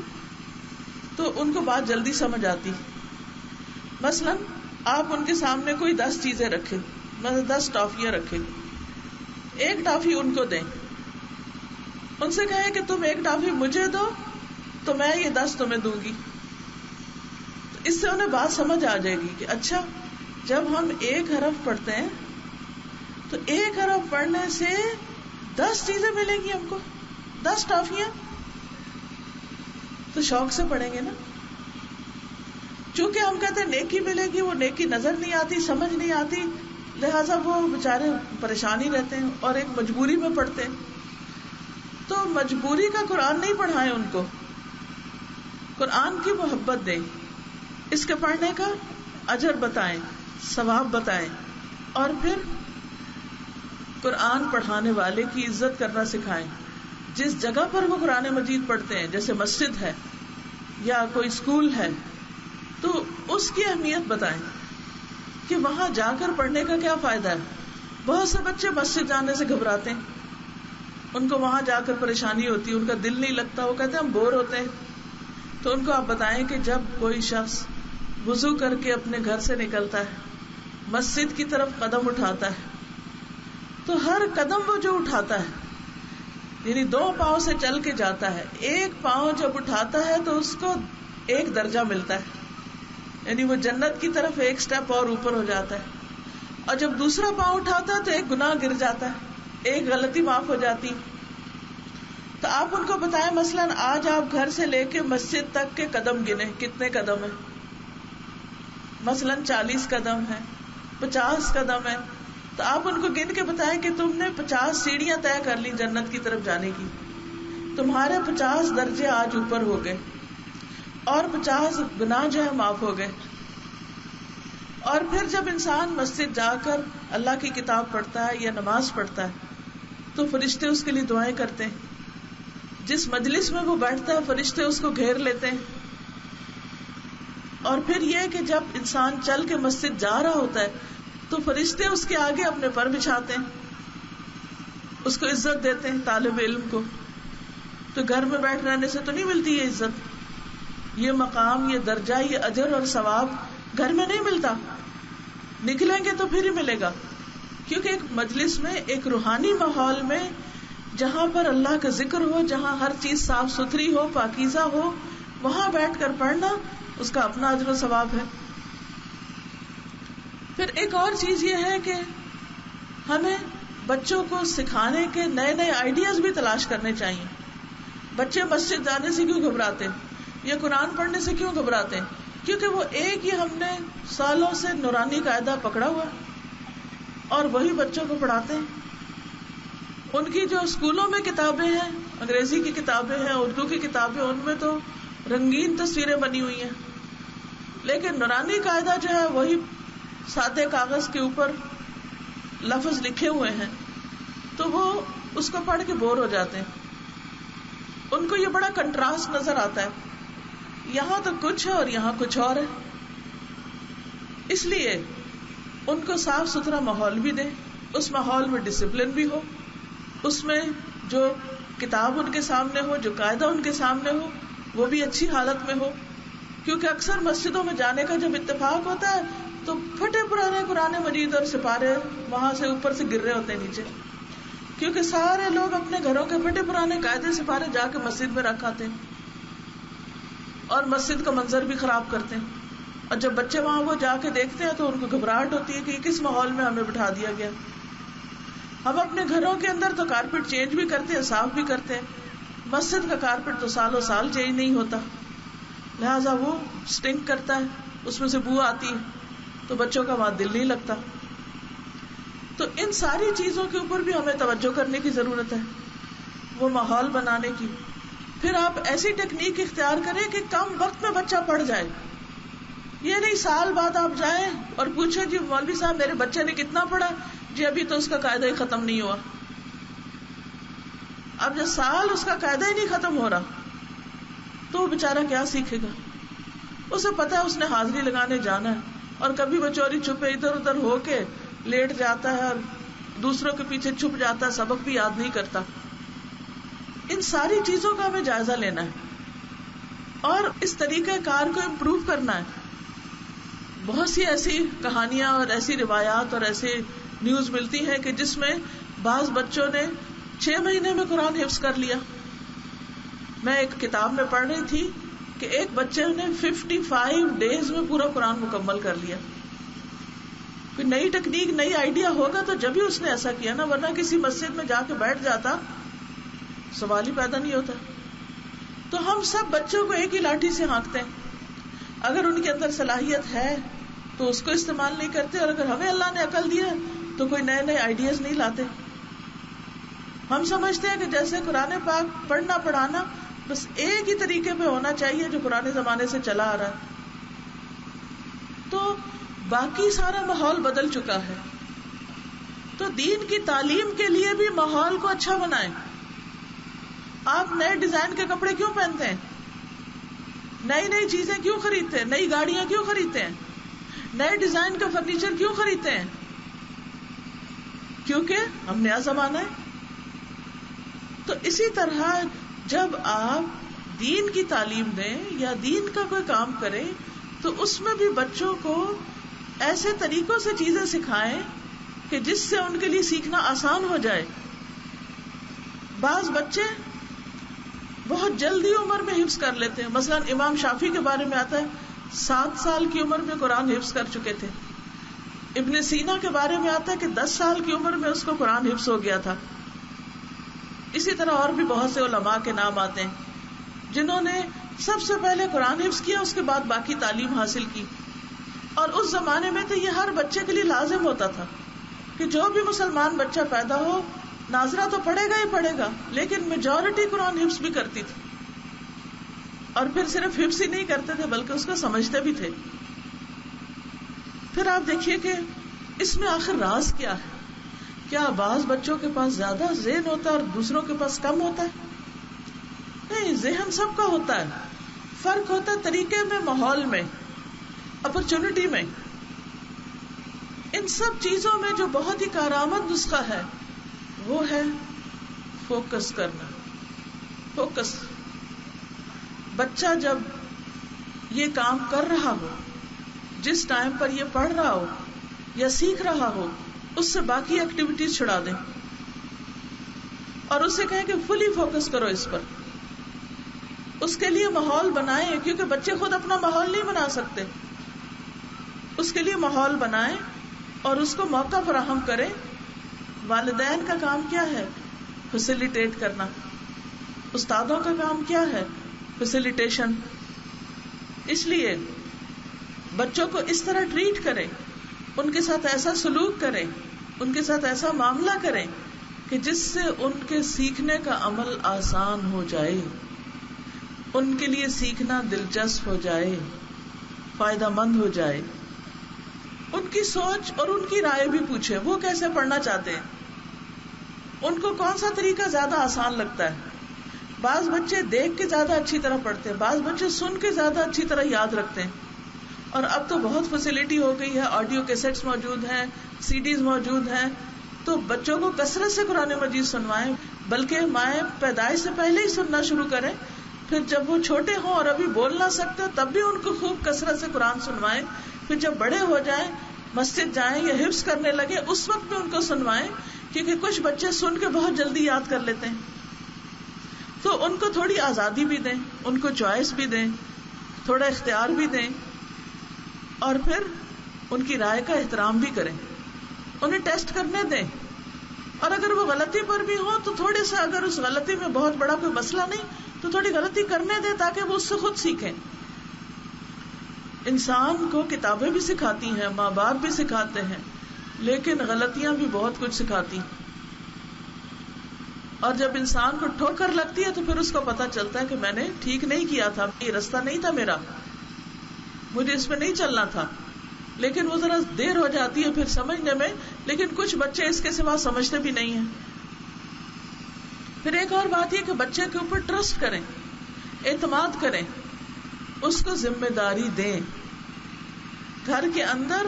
تو ان کو بات جلدی سمجھ آتی. مثلا آپ ان کے سامنے کوئی 10 چیزیں رکھیں، مثلا 10 ٹافیاں رکھیں، ایک ٹافی ان کو دیں، ان سے کہیں کہ تم ایک ٹافی مجھے دو تو میں یہ 10 تمہیں دوں گی. تو اس سے انہیں بات سمجھ آ جائے گی کہ اچھا جب ہم ایک حرف پڑھتے ہیں تو ایک حرف پڑھنے سے 10 چیزیں ملیں گی، ہم کو 10 ٹافیاں. تو شوق سے پڑھیں گے نا. چونکہ ہم کہتے ہیں نیکی ملے گی، وہ نیکی نظر نہیں آتی، سمجھ نہیں آتی، لہٰذا وہ بےچارے پریشانی رہتے ہیں اور ایک مجبوری میں پڑھتے ہیں. تو مجبوری کا قرآن نہیں پڑھائیں، ان کو قرآن کی محبت دیں، اس کے پڑھنے کا اجر بتائیں، ثواب بتائیں، اور پھر قرآن پڑھانے والے کی عزت کرنا سکھائیں. جس جگہ پر وہ قرآن مجید پڑھتے ہیں، جیسے مسجد ہے یا کوئی اسکول ہے، تو اس کی اہمیت بتائیں کہ وہاں جا کر پڑھنے کا کیا فائدہ ہے. بہت سے بچے مسجد جانے سے گھبراتے ہیں، ان کو وہاں جا کر پریشانی ہوتی ہے، ان کا دل نہیں لگتا، وہ کہتے ہیں ہم بور ہوتے ہیں. تو ان کو آپ بتائیں کہ جب کوئی شخص وضو کر کے اپنے گھر سے نکلتا ہے، مسجد کی طرف قدم اٹھاتا ہے، تو ہر قدم وہ جو اٹھاتا ہے، یعنی 2 پاؤں سے چل کے جاتا ہے، ایک پاؤں جب اٹھاتا ہے تو اس کو 1 درجہ ملتا ہے، یعنی وہ جنت کی طرف 1 سٹیپ اور اوپر ہو جاتا ہے. اور جب دوسرا پاؤں اٹھاتا ہے تو 1 گناہ گر جاتا ہے، 1 غلطی معاف ہو جاتی. تو آپ ان کو بتائیں مثلا آج آپ گھر سے لے کے مسجد تک کے قدم گنے، کتنے قدم ہیں؟ مثلا 40 قدم ہے، 50 قدم ہے. تو آپ ان کو گن کے بتائیں کہ تم نے 50 سیڑھیاں طے کر لی جنت کی طرف جانے کی، تمہارے 50 درجے آج اوپر ہو گئے اور 50 گناہ جو ہے معاف ہو گئے. اور پھر جب انسان مسجد جا کر اللہ کی کتاب پڑھتا ہے یا نماز پڑھتا ہے تو فرشتے اس کے لیے دعائیں کرتے ہیں. جس مجلس میں وہ بیٹھتا ہے فرشتے اس کو گھیر لیتے ہیں. اور پھر یہ کہ جب انسان چل کے مسجد جا رہا ہوتا ہے تو فرشتے اس کے آگے اپنے پر بچھاتے ہیں، اس کو عزت دیتے ہیں طالب علم کو. تو گھر میں بیٹھ رہنے سے تو نہیں ملتی یہ عزت، یہ مقام، یہ درجہ، یہ اجر اور ثواب گھر میں نہیں ملتا. نکلیں گے تو پھر ہی ملے گا. کیونکہ ایک مجلس میں، ایک روحانی ماحول میں، جہاں پر اللہ کا ذکر ہو، جہاں ہر چیز صاف ستھری ہو، پاکیزہ ہو، وہاں بیٹھ کر پڑھنا اس کا اپنا اجر و ثواب ہے. پھر ایک اور چیز یہ ہے کہ ہمیں بچوں کو سکھانے کے نئے نئے آئیڈیاز بھی تلاش کرنے چاہیے. بچے مسجد جانے سے کیوں گھبراتے ہیں یا قرآن پڑھنے سے کیوں گھبراتے ہیں؟ کیونکہ وہ ایک ہی ہم نے سالوں سے نورانی قاعدہ پکڑا ہوا اور وہی بچوں کو پڑھاتے ہیں. ان کی جو اسکولوں میں کتابیں ہیں، انگریزی کی کتابیں ہیں، اردو کی کتابیں، ان میں تو رنگین تصویریں بنی ہوئی ہیں، لیکن نورانی قاعدہ جو ہے وہی سادے کاغذ کے اوپر لفظ لکھے ہوئے ہیں. تو وہ اس کو پڑھ کے بور ہو جاتے ہیں. ان کو یہ بڑا کنٹراسٹ نظر آتا ہے، یہاں تو کچھ ہے اور یہاں کچھ اور ہے. اس لیے ان کو صاف ستھرا ماحول بھی دیں، اس ماحول میں ڈسپلن بھی ہو، اس میں جو کتاب ان کے سامنے ہو، جو قاعدہ ان کے سامنے ہو، وہ بھی اچھی حالت میں ہو. کیونکہ اکثر مسجدوں میں جانے کا جب اتفاق ہوتا ہے تو پھٹے پرانے قرآن مجید اور سپارے وہاں سے اوپر سے گر رہے ہوتے ہیں نیچے، کیونکہ سارے لوگ اپنے گھروں کے پھٹے پرانے قاعدے سپارے جا کے مسجد میں رکھ آتے ہیں اور مسجد کا منظر بھی خراب کرتے ہیں. اور جب بچے وہاں وہ جا کے دیکھتے ہیں تو ان کو گھبراہٹ ہوتی ہے کہ یہ کس ماحول میں ہمیں بٹھا دیا گیا. ہم اپنے گھروں کے اندر تو کارپیٹ چینج بھی کرتے ہیں، صاف بھی کرتے ہیں، مسجد کا کارپیٹ تو سالوں سال چینج نہیں ہوتا. لہذا وہ سٹنک کرتا ہے, اس میں سے بو آتی ہے, تو بچوں کا وہاں دل نہیں لگتا. تو ان ساری چیزوں کے اوپر بھی ہمیں توجہ کرنے کی ضرورت ہے, وہ ماحول بنانے کی. پھر آپ ایسی ٹیکنیک اختیار کریں کہ کم وقت میں بچہ پڑھ جائے. یہ نہیں سال بعد آپ جائیں اور پوچھیں جی مولوی صاحب میرے بچے نے کتنا پڑھا, جی ابھی تو اس کا قاعدہ ہی ختم نہیں ہوا. اب جب سال اس کا قاعدہ ہی نہیں ختم ہو رہا تو وہ بےچارہ کیا سیکھے گا؟ اسے پتا ہے اس نے حاضری لگانے جانا ہے, اور کبھی وہ چوری چھپے ادھر ادھر ہو کے لیٹ جاتا ہے اور دوسروں کے پیچھے چھپ جاتا ہے, سبق بھی یاد نہیں کرتا. ان ساری چیزوں کا ہمیں جائزہ لینا ہے اور اس طریقہ کار کو امپروو کرنا ہے. بہت سی ایسی کہانیاں اور ایسی روایات اور ایسے نیوز ملتی ہیں کہ جس میں بعض بچوں نے 6 مہینے میں قرآن حفظ کر لیا. میں ایک کتاب میں پڑھ رہی تھی کہ ایک بچے نے 55 ڈیز میں پورا قرآن مکمل کر لیا. کوئی نئی ٹیکنیک نئی آئیڈیا ہوگا تو جب ہی اس نے ایسا کیا نا, ورنہ کسی مسجد میں جا کے بیٹھ جاتا سوال ہی پیدا نہیں ہوتا. تو ہم سب بچوں کو ایک ہی لاٹھی سے ہانکتے ہیں. اگر ان کے اندر صلاحیت ہے تو اس کو استعمال نہیں کرتے, اور اگر ہمیں اللہ نے عقل دیا تو کوئی نئے نئے آئیڈیاز نہیں لاتے. ہم سمجھتے ہیں کہ جیسے قرآن پاک پڑھنا پڑھانا بس ایک ہی طریقے پہ ہونا چاہیے جو پرانے زمانے سے چلا آ رہا ہے, تو باقی سارا ماحول بدل چکا ہے. تو دین کی تعلیم کے لیے بھی ماحول کو اچھا بنائیں. آپ نئے ڈیزائن کے کپڑے کیوں پہنتے ہیں؟ نئی نئی چیزیں کیوں خریدتے ہیں؟ نئی گاڑیاں کیوں خریدتے ہیں؟ نئے ڈیزائن کا فرنیچر کیوں خریدتے ہیں؟ کیونکہ ہم نیا زمانہ ہے. تو اسی طرح جب آپ دین کی تعلیم دیں یا دین کا کوئی کام کریں تو اس میں بھی بچوں کو ایسے طریقوں سے چیزیں سکھائیں کہ جس سے ان کے لیے سیکھنا آسان ہو جائے. بعض بچے بہت جلدی عمر میں حفظ کر لیتے ہیں. مثلا امام شافعی کے بارے میں آتا ہے 7 سال کی عمر میں قرآن حفظ کر چکے تھے. ابن سینا کے بارے میں آتا ہے کہ 10 سال کی عمر میں اس کو قرآن حفظ ہو گیا تھا. اسی طرح اور بھی بہت سے علماء کے نام آتے ہیں جنہوں نے سب سے پہلے قرآن حفظ کیا, اس کے بعد باقی تعلیم حاصل کی. اور اس زمانے میں تو یہ ہر بچے کے لیے لازم ہوتا تھا کہ جو بھی مسلمان بچہ پیدا ہو ناظرہ تو پڑھے گا ہی پڑھے گا, لیکن میجورٹی قرآن حفظ بھی کرتی تھی. اور پھر صرف حفظ ہی نہیں کرتے تھے بلکہ اس کو سمجھتے بھی تھے. پھر آپ دیکھیے کہ اس میں آخر راز کیا ہے. کیا بعض بچوں کے پاس زیادہ ذہن ہوتا ہے اور دوسروں کے پاس کم ہوتا ہے؟ نہیں, ذہن سب کا ہوتا ہے. فرق ہوتا ہے طریقے میں, ماحول میں, اپرچونٹی میں. ان سب چیزوں میں جو بہت ہی کارآمد نسخہ ہے وہ ہے فوکس کرنا. فوکس. بچہ جب یہ کام کر رہا ہو, جس ٹائم پر یہ پڑھ رہا ہو یا سیکھ رہا ہو, اس سے باقی ایکٹیویٹیز چھڑا دیں اور اسے کہیں کہ فلی فوکس کرو اس پر. اس کے لیے ماحول بنائیں, کیونکہ بچے خود اپنا ماحول نہیں بنا سکتے. اس کے لیے ماحول بنائیں اور اس کو موقع فراہم کریں. والدین کا کام کیا ہے؟ فیسیلیٹیٹ کرنا. استادوں کا کام کیا ہے؟ فیسیلیٹیشن. اس لیے بچوں کو اس طرح ٹریٹ کریں, ان کے ساتھ ایسا سلوک کریں, ان کے ساتھ ایسا معاملہ کریں کہ جس سے ان کے سیکھنے کا عمل آسان ہو جائے, ان کے لیے سیکھنا دلچسپ ہو جائے, فائدہ مند ہو جائے. ان کی سوچ اور ان کی رائے بھی پوچھیں, وہ کیسے پڑھنا چاہتے ہیں, ان کو کون سا طریقہ زیادہ آسان لگتا ہے. بعض بچے دیکھ کے زیادہ اچھی طرح پڑھتے ہیں, بعض بچے سن کے زیادہ اچھی طرح یاد رکھتے ہیں. اور اب تو بہت فیسلٹی ہو گئی ہے, آڈیو کیسٹس موجود ہیں, سی ڈیز موجود ہیں, تو بچوں کو کثرت سے قرآن مجید سنوائیں. بلکہ مائیں پیدائش سے پہلے ہی سننا شروع کریں, پھر جب وہ چھوٹے ہوں اور ابھی بول نہ سکتے تب بھی ان کو خوب کثرت سے قرآن سنوائیں. پھر جب بڑے ہو جائیں, مسجد جائیں یا حفظ کرنے لگے, اس وقت بھی ان کو سنوائیں, کیونکہ کچھ بچے سن کے بہت جلدی یاد کر لیتے ہیں. تو ان کو تھوڑی آزادی بھی دیں, ان کو چوائس بھی دیں, تھوڑا اختیار بھی دیں, اور پھر ان کی رائے کا احترام بھی کریں. انہیں ٹیسٹ کرنے دیں, اور اگر وہ غلطی پر بھی ہو تو تھوڑے سا, اگر اس غلطی میں بہت بڑا کوئی مسئلہ نہیں تو تھوڑی غلطی کرنے دیں تاکہ وہ اس سے خود سیکھیں. انسان کو کتابیں بھی سکھاتی ہیں، ماں باپ بھی سکھاتے ہیں، لیکن غلطیاں بھی بہت کچھ سکھاتی ہیں. اور جب انسان کو ٹھوکر لگتی ہے تو پھر اس کو پتا چلتا ہے کہ میں نے ٹھیک نہیں کیا تھا، یہ راستہ نہیں تھا میرا، مجھے اس میں نہیں چلنا تھا. لیکن وہ ذرا دیر ہو جاتی ہے پھر سمجھنے میں، لیکن کچھ بچے اس کے سوا سمجھتے بھی نہیں ہیں. پھر ایک اور بات یہ کہ بچے کے اوپر ٹرسٹ کریں، اعتماد کریں، اس کو ذمہ داری دیں. گھر کے اندر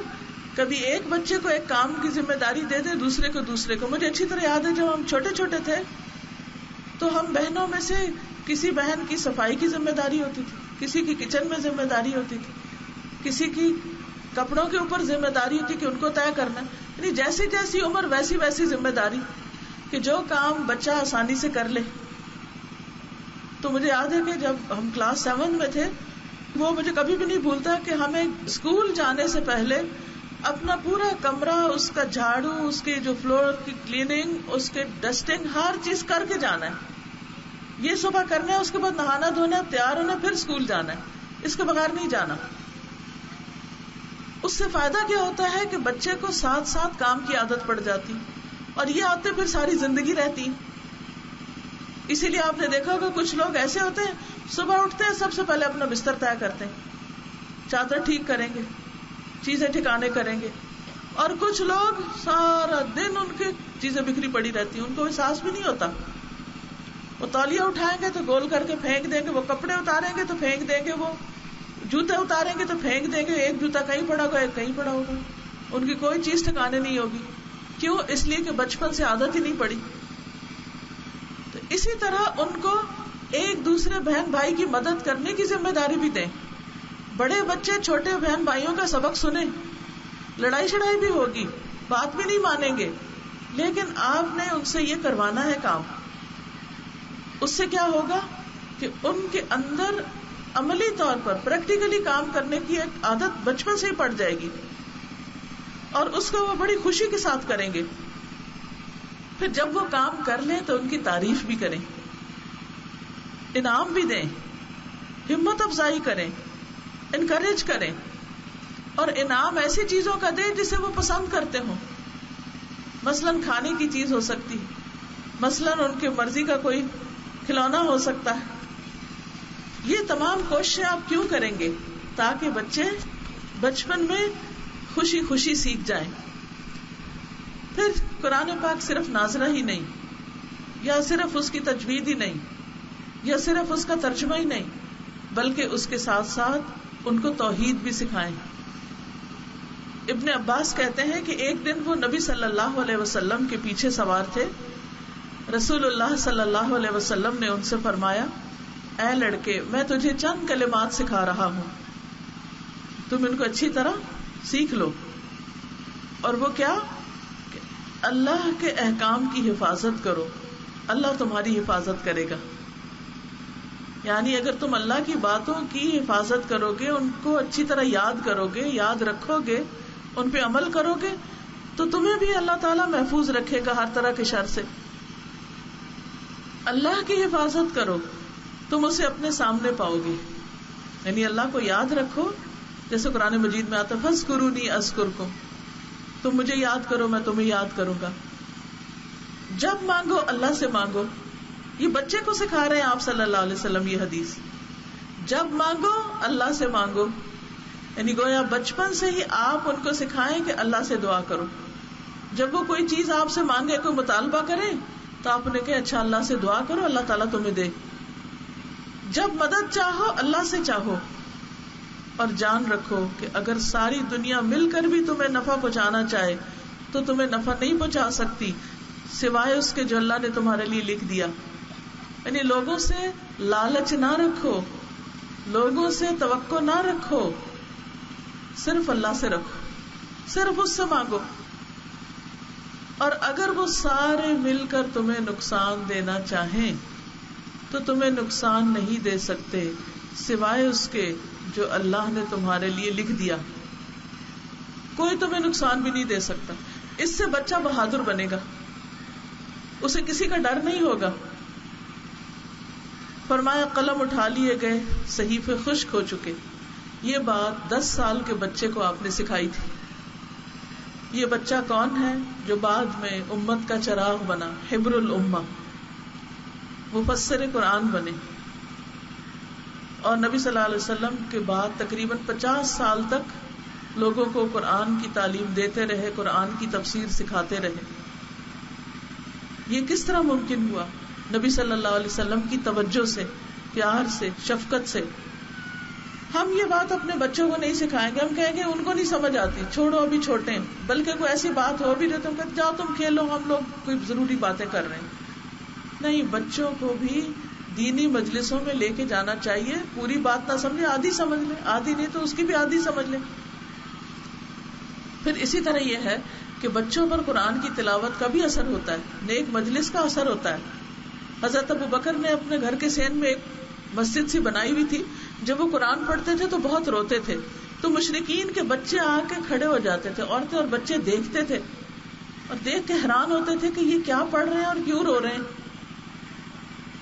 کبھی ایک بچے کو ایک کام کی ذمہ داری دے دیں، دوسرے کو. مجھے اچھی طرح یاد ہے جب ہم چھوٹے چھوٹے تھے تو ہم بہنوں میں سے کسی بہن کی صفائی کی ذمہ داری ہوتی تھی، کسی کی کچن میں ذمہ داری ہوتی تھی، کسی کی کپڑوں کے اوپر ذمہ داری ہوتی کہ ان کو طے کرنا. یعنی جیسی جیسی عمر ویسی ویسی ذمہ داری کہ جو کام بچہ آسانی سے کر لے. تو مجھے یاد ہے کہ جب ہم کلاس 7 میں تھے، وہ مجھے کبھی بھی نہیں بھولتا کہ ہمیں اسکول جانے سے پہلے اپنا پورا کمرہ، اس کا جھاڑو، اس کے جو فلور کی کلیننگ، اس کے ڈسٹنگ، ہر چیز کر کے جانا ہے. یہ صبح کرنا ہے، اس کے بعد نہانا دھونا، تیار ہونا، پھر اسکول جانا ہے. اس کے بغیر نہیں جانا. اس سے فائدہ کیا ہوتا ہے کہ بچے کو ساتھ ساتھ کام کی عادت پڑ جاتی، اور یہ عادتیں پھر ساری زندگی رہتی. اسی لیے آپ نے دیکھا ہوگا کچھ لوگ ایسے ہوتے ہیں، صبح اٹھتے ہیں سب سے پہلے اپنا بستر طے کرتے ہیں، چادر ٹھیک کریں گے، چیزیں ٹھکانے کریں گے. اور کچھ لوگ سارا دن ان کی چیزیں بکھری پڑی رہتی ہیں، ان کو احساس بھی نہیں ہوتا. وہ تولیہ اٹھائیں گے تو گول کر کے پھینک دیں گے، وہ کپڑے اتاریں گے تو پھینک دیں گے، وہ جوتے اتاریں گے تو پھینک دیں گے. ایک جوتا کہیں پڑا ہوگا، ایک کہیں پڑا ہوگا. ان کی کوئی چیز ٹھکانے نہیں ہوگی. کیوں؟ اس لیے کہ بچپن سے عادت ہی نہیں پڑی. تو اسی طرح ان کو ایک دوسرے بہن بھائی کی مدد کرنے کی ذمہ داری بھی دیں. بڑے بچے چھوٹے بہن بھائیوں کا سبق سنیں. لڑائی شڑائی بھی ہوگی، بات بھی نہیں مانیں گے، لیکن آپ نے ان سے یہ کروانا ہے کام. اس سے کیا ہوگا کہ ان کے اندر عملی طور پر پریکٹیکلی کام کرنے کی ایک عادت بچپن سے ہی پڑ جائے گی، اور اس کو وہ بڑی خوشی کے ساتھ کریں گے. پھر جب وہ کام کر لیں تو ان کی تعریف بھی کریں، انعام بھی دیں، ہمت افزائی کریں، انکریج کریں. اور انعام ایسی چیزوں کا دیں جسے وہ پسند کرتے ہوں. مثلاً کھانے کی چیز ہو سکتی، مثلاً ان کی مرضی کا کوئی کھلونا ہو سکتا ہے. یہ تمام کوششیں آپ کیوں کریں گے؟ تاکہ بچے بچپن میں خوشی خوشی سیکھ جائیں. پھر قرآن پاک صرف ناظرہ ہی نہیں، یا صرف اس کی تجوید ہی نہیں، یا صرف اس کا ترجمہ ہی نہیں، بلکہ اس کے ساتھ ساتھ ان کو توحید بھی سکھائیں. ابن عباس کہتے ہیں کہ ایک دن وہ نبی صلی اللہ علیہ وسلم کے پیچھے سوار تھے. رسول اللہ صلی اللہ علیہ وسلم نے ان سے فرمایا، اے لڑکے، میں تجھے چند کلمات سکھا رہا ہوں، تم ان کو اچھی طرح سیکھ لو. اور وہ کیا؟ کہ اللہ کے احکام کی حفاظت کرو، اللہ تمہاری حفاظت کرے گا. یعنی اگر تم اللہ کی باتوں کی حفاظت کرو گے، ان کو اچھی طرح یاد کرو گے، یاد رکھو گے، ان پہ عمل کرو گے، تو تمہیں بھی اللہ تعالیٰ محفوظ رکھے گا ہر طرح کے شر سے. اللہ کی حفاظت کرو، تم اسے اپنے سامنے پاؤ گے. یعنی اللہ کو یاد رکھو، جیسے قرآن مجید میں آتا ہے فاذکرونی اذکرکم، تم مجھے یاد کرو میں تمہیں یاد کروں گا. جب مانگو اللہ سے مانگو. یہ بچے کو سکھا رہے ہیں آپ صلی اللہ علیہ وسلم یہ حدیث. جب مانگو اللہ سے مانگو، یعنی گویا بچپن سے ہی آپ ان کو سکھائیں کہ اللہ سے دعا کرو. جب وہ کوئی چیز آپ سے مانگے، کوئی مطالبہ کرے، تو آپ نے کہا اچھا اللہ سے دعا کرو، اللہ تعالیٰ تمہیں دے. جب مدد چاہو اللہ سے چاہو، اور جان رکھو کہ اگر ساری دنیا مل کر بھی تمہیں نفع پہنچانا چاہے تو تمہیں نفع نہیں پہنچا سکتی سوائے اس کے جو اللہ نے تمہارے لیے لکھ دیا. یعنی لوگوں سے لالچ نہ رکھو، لوگوں سے توقع نہ رکھو، صرف اللہ سے رکھو، صرف اس سے مانگو. اور اگر وہ سارے مل کر تمہیں نقصان دینا چاہیں تو تمہیں نقصان نہیں دے سکتے سوائے اس کے جو اللہ نے تمہارے لیے لکھ دیا. کوئی تمہیں نقصان بھی نہیں دے سکتا. اس سے بچہ بہادر بنے گا، اسے کسی کا ڈر نہیں ہوگا. فرمایا قلم اٹھا لیے گئے، صحیفے خشک ہو چکے. یہ بات 10 سال کے بچے کو آپ نے سکھائی تھی. یہ بچہ کون ہے؟ جو بعد میں امت کا چراغ بنا، حبر الامہ، مفسر قرآن بنے، اور نبی صلی اللہ علیہ وسلم کے بعد تقریباً 50 سال تک لوگوں کو قرآن کی تعلیم دیتے رہے، قرآن کی تفسیر سکھاتے رہے. یہ کس طرح ممکن ہوا؟ نبی صلی اللہ علیہ وسلم کی توجہ سے، پیار سے، شفقت سے. ہم یہ بات اپنے بچوں کو نہیں سکھائیں گے، ہم کہیں گے ان کو نہیں سمجھ آتی، چھوڑو ابھی چھوٹے ہیں. بلکہ کوئی ایسی بات ہو بھی رہے تو ہم کہتے جاؤ تم کھیلو، ہم لوگ کوئی ضروری باتیں کر رہے ہیں. نہیں، بچوں کو بھی دینی مجلسوں میں لے کے جانا چاہیے. پوری بات نہ سمجھے، آدھی سمجھ لے، آدھی نہیں تو اس کی بھی آدھی سمجھ لے. پھر اسی طرح یہ ہے کہ بچوں پر قرآن کی تلاوت کا بھی اثر ہوتا ہے، نیک مجلس کا اثر ہوتا ہے. حضرت ابو بکر نے اپنے گھر کے سین میں ایک مسجد سی بنائی ہوئی تھی. جب وہ قرآن پڑھتے تھے تو بہت روتے تھے، تو مشرکین کے بچے آ کے کھڑے ہو جاتے تھے، عورتیں اور بچے دیکھتے تھے اور دیکھ کے حیران ہوتے تھے کہ یہ کیا پڑھ رہے ہیں اور کیوں رو رہے ہیں.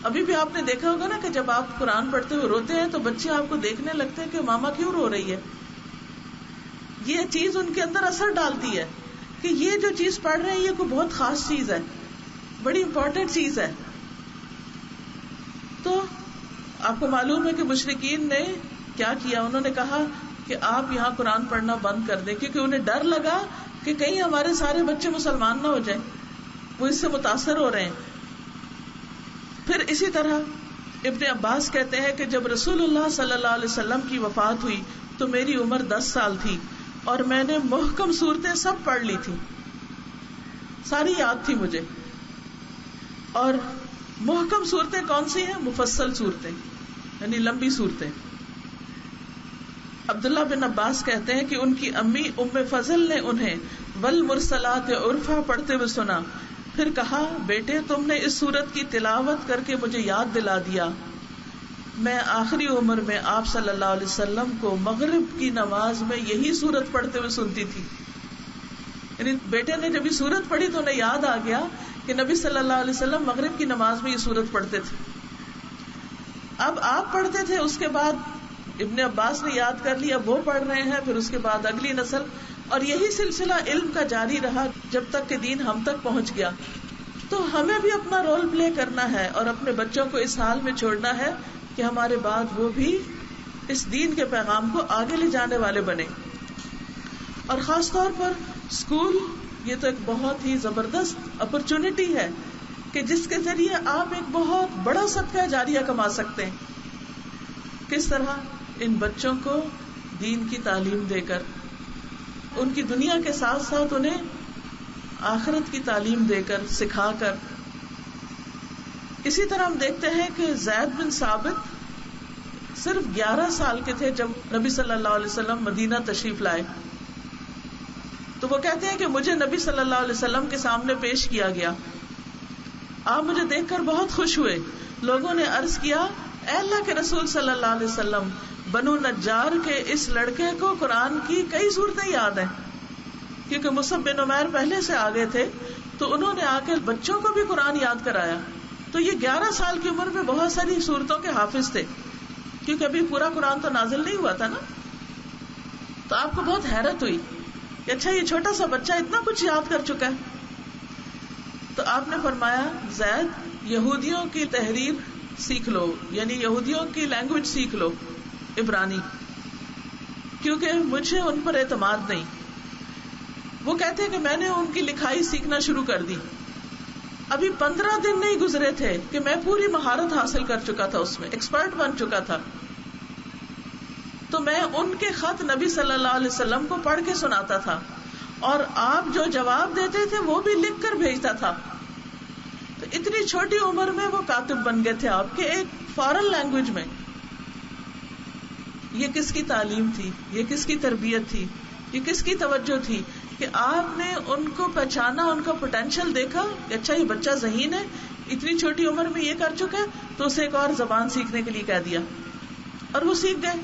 ابھی بھی آپ نے دیکھا ہوگا نا کہ جب آپ قرآن پڑھتے ہوئے روتے ہیں تو بچے آپ کو دیکھنے لگتے ہیں کہ ماما کیوں رو رہی ہے. یہ چیز ان کے اندر اثر ڈالتی ہے کہ یہ جو چیز پڑھ رہے ہیں یہ کوئی بہت خاص چیز ہے، بڑی امپورٹنٹ چیز ہے. تو آپ کو معلوم ہے کہ مشرکین نے کیا کیا؟ انہوں نے کہا کہ آپ یہاں قرآن پڑھنا بند کر دیں، کیونکہ انہیں ڈر لگا کہ کہیں ہمارے سارے بچے مسلمان نہ ہو جائیں، وہ اس سے متاثر ہو رہے ہیں. پھر اسی طرح ابن عباس کہتے ہیں کہ جب رسول اللہ صلی اللہ علیہ وسلم کی وفات ہوئی تو میری عمر 10 سال تھی اور میں نے محکم صورتیں سب پڑھ لی تھی، ساری یاد تھی مجھے. اور محکم صورتیں کون سی ہیں؟ مفصل صورتیں، یعنی لمبی صورتیں. عبداللہ بن عباس کہتے ہیں کہ ان کی امی ام فضل نے انہیں والمرسلات عرفا پڑھتے ہوئے سنا. پھر کہا بیٹے تم نے اس سورت کی تلاوت کر کے مجھے یاد دلا دیا. میں آخری عمر میں آپ صلی اللہ علیہ وسلم کو مغرب کی نماز میں یہی سورت پڑھتے ہوئے سنتی تھی. یعنی بیٹے نے جب یہ سورت پڑھی تو انہیں یاد آ گیا کہ نبی صلی اللہ علیہ وسلم مغرب کی نماز میں یہ سورت پڑھتے تھے. اب آپ پڑھتے تھے، اس کے بعد ابن عباس نے یاد کر لیا، وہ پڑھ رہے ہیں، پھر اس کے بعد اگلی نسل، اور یہی سلسلہ علم کا جاری رہا جب تک کہ دین ہم تک پہنچ گیا. تو ہمیں بھی اپنا رول پلے کرنا ہے اور اپنے بچوں کو اس حال میں چھوڑنا ہے کہ ہمارے بعد وہ بھی اس دین کے پیغام کو آگے لے جانے والے بنے. اور خاص طور پر اسکول یہ تو ایک بہت ہی زبردست اپرچونٹی ہے کہ جس کے ذریعے آپ ایک بہت بڑا صدقہ جاریہ کما سکتے ہیں. کس طرح؟ ان بچوں کو دین کی تعلیم دے کر، ان کی دنیا کے ساتھ ساتھ انہیں آخرت کی تعلیم دے کر، سکھا کر. اسی طرح ہم دیکھتے ہیں کہ زید بن ثابت صرف 11 سال کے تھے جب نبی صلی اللہ علیہ وسلم مدینہ تشریف لائے. تو وہ کہتے ہیں کہ مجھے نبی صلی اللہ علیہ وسلم کے سامنے پیش کیا گیا. آپ مجھے دیکھ کر بہت خوش ہوئے. لوگوں نے عرض کیا اے اللہ کے رسول صلی اللہ علیہ وسلم، بنو نجار کے اس لڑکے کو قرآن کی کئی صورتیں یاد ہیں. کیونکہ مصعب بن عمیر پہلے سے آگے تھے تو انہوں نے آ کے بچوں کو بھی قرآن یاد کرایا. تو یہ 11 سال کی عمر میں بہت ساری صورتوں کے حافظ تھے، کیونکہ ابھی پورا قرآن تو نازل نہیں ہوا تھا نا. تو آپ کو بہت حیرت ہوئی کہ اچھا یہ چھوٹا سا بچہ اتنا کچھ یاد کر چکا ہے. تو آپ نے فرمایا زید یہودیوں کی تحریر سیکھ لو، یعنی یہودیوں کی لینگویج سیکھ لو، عبرانی، کیونکہ مجھے ان پر اعتماد نہیں. وہ کہتے ہیں کہ میں نے ان کی لکھائی سیکھنا شروع کر دی. ابھی 15 دن نہیں گزرے تھے کہ میں پوری مہارت حاصل کر چکا تھا، اس میں ایکسپرٹ بن چکا تھا. تو میں ان کے خط نبی صلی اللہ علیہ وسلم کو پڑھ کے سناتا تھا، اور آپ جو جواب دیتے تھے وہ بھی لکھ کر بھیجتا تھا. تو اتنی چھوٹی عمر میں وہ کاتب بن گئے تھے آپ کے ایک فارن لینگویج میں. یہ کس کی تعلیم تھی؟ یہ کس کی تربیت تھی؟ یہ کس کی توجہ تھی کہ آپ نے ان کو پہچانا، ان کا پوٹینشیل دیکھا کہ اچھا یہ بچہ ذہین ہے، اتنی چھوٹی عمر میں یہ کر چکا ہے، تو اسے ایک اور زبان سیکھنے کے لیے کہہ دیا اور وہ سیکھ گئے.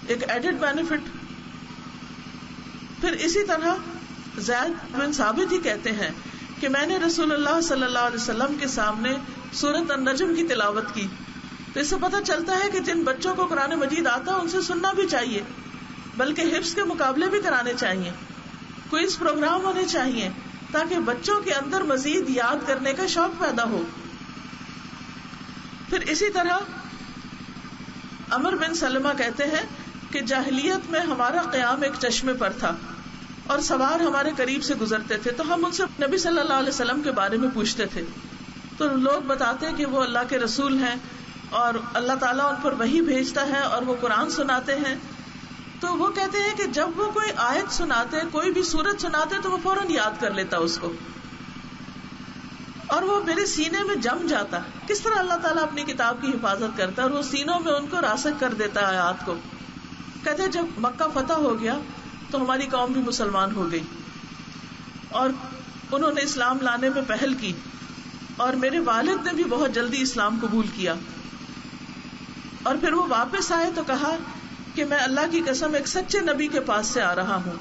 ایک ایڈڈ بینیفٹ. پھر اسی طرح زید بن ثابت ہی کہتے ہیں کہ میں نے رسول اللہ صلی اللہ علیہ وسلم کے سامنے سورۃ النجم کی تلاوت کی تو اس سے پتہ چلتا ہے کہ جن بچوں کو قرآن مجید آتا ہے ان سے سننا بھی چاہیے، بلکہ حفظ کے مقابلے بھی کرانے چاہیے، کوئز پروگرام ہونے چاہیے، تاکہ بچوں کے اندر مزید یاد کرنے کا شوق پیدا ہو۔ پھر اسی طرح عمر بن سلمہ کہتے ہیں کہ جاہلیت میں ہمارا قیام ایک چشمے پر تھا اور سوار ہمارے قریب سے گزرتے تھے، تو ہم ان سے نبی صلی اللہ علیہ وسلم کے بارے میں پوچھتے تھے، تو لوگ بتاتے کہ وہ اللہ کے رسول ہیں اور اللہ تعالیٰ ان پر وحی بھیجتا ہے اور وہ قرآن سناتے ہیں۔ تو وہ کہتے ہیں کہ جب وہ کوئی آیت سناتے، کوئی بھی سورت سناتے تو وہ فوراً یاد کر لیتا اس کو، اور وہ میرے سینے میں جم جاتا۔ کس طرح اللہ تعالیٰ اپنی کتاب کی حفاظت کرتا ہے اور وہ سینوں میں ان کو راسخ کر دیتا ہے آیات کو۔ کہتے ہیں جب مکہ فتح ہو گیا تو ہماری قوم بھی مسلمان ہو گئی اور انہوں نے اسلام لانے میں پہل کی، اور میرے والد نے بھی بہت جلدی اسلام قبول کیا، اور پھر وہ واپس آئے تو کہا کہ میں اللہ کی قسم ایک سچے نبی کے پاس سے آ رہا ہوں،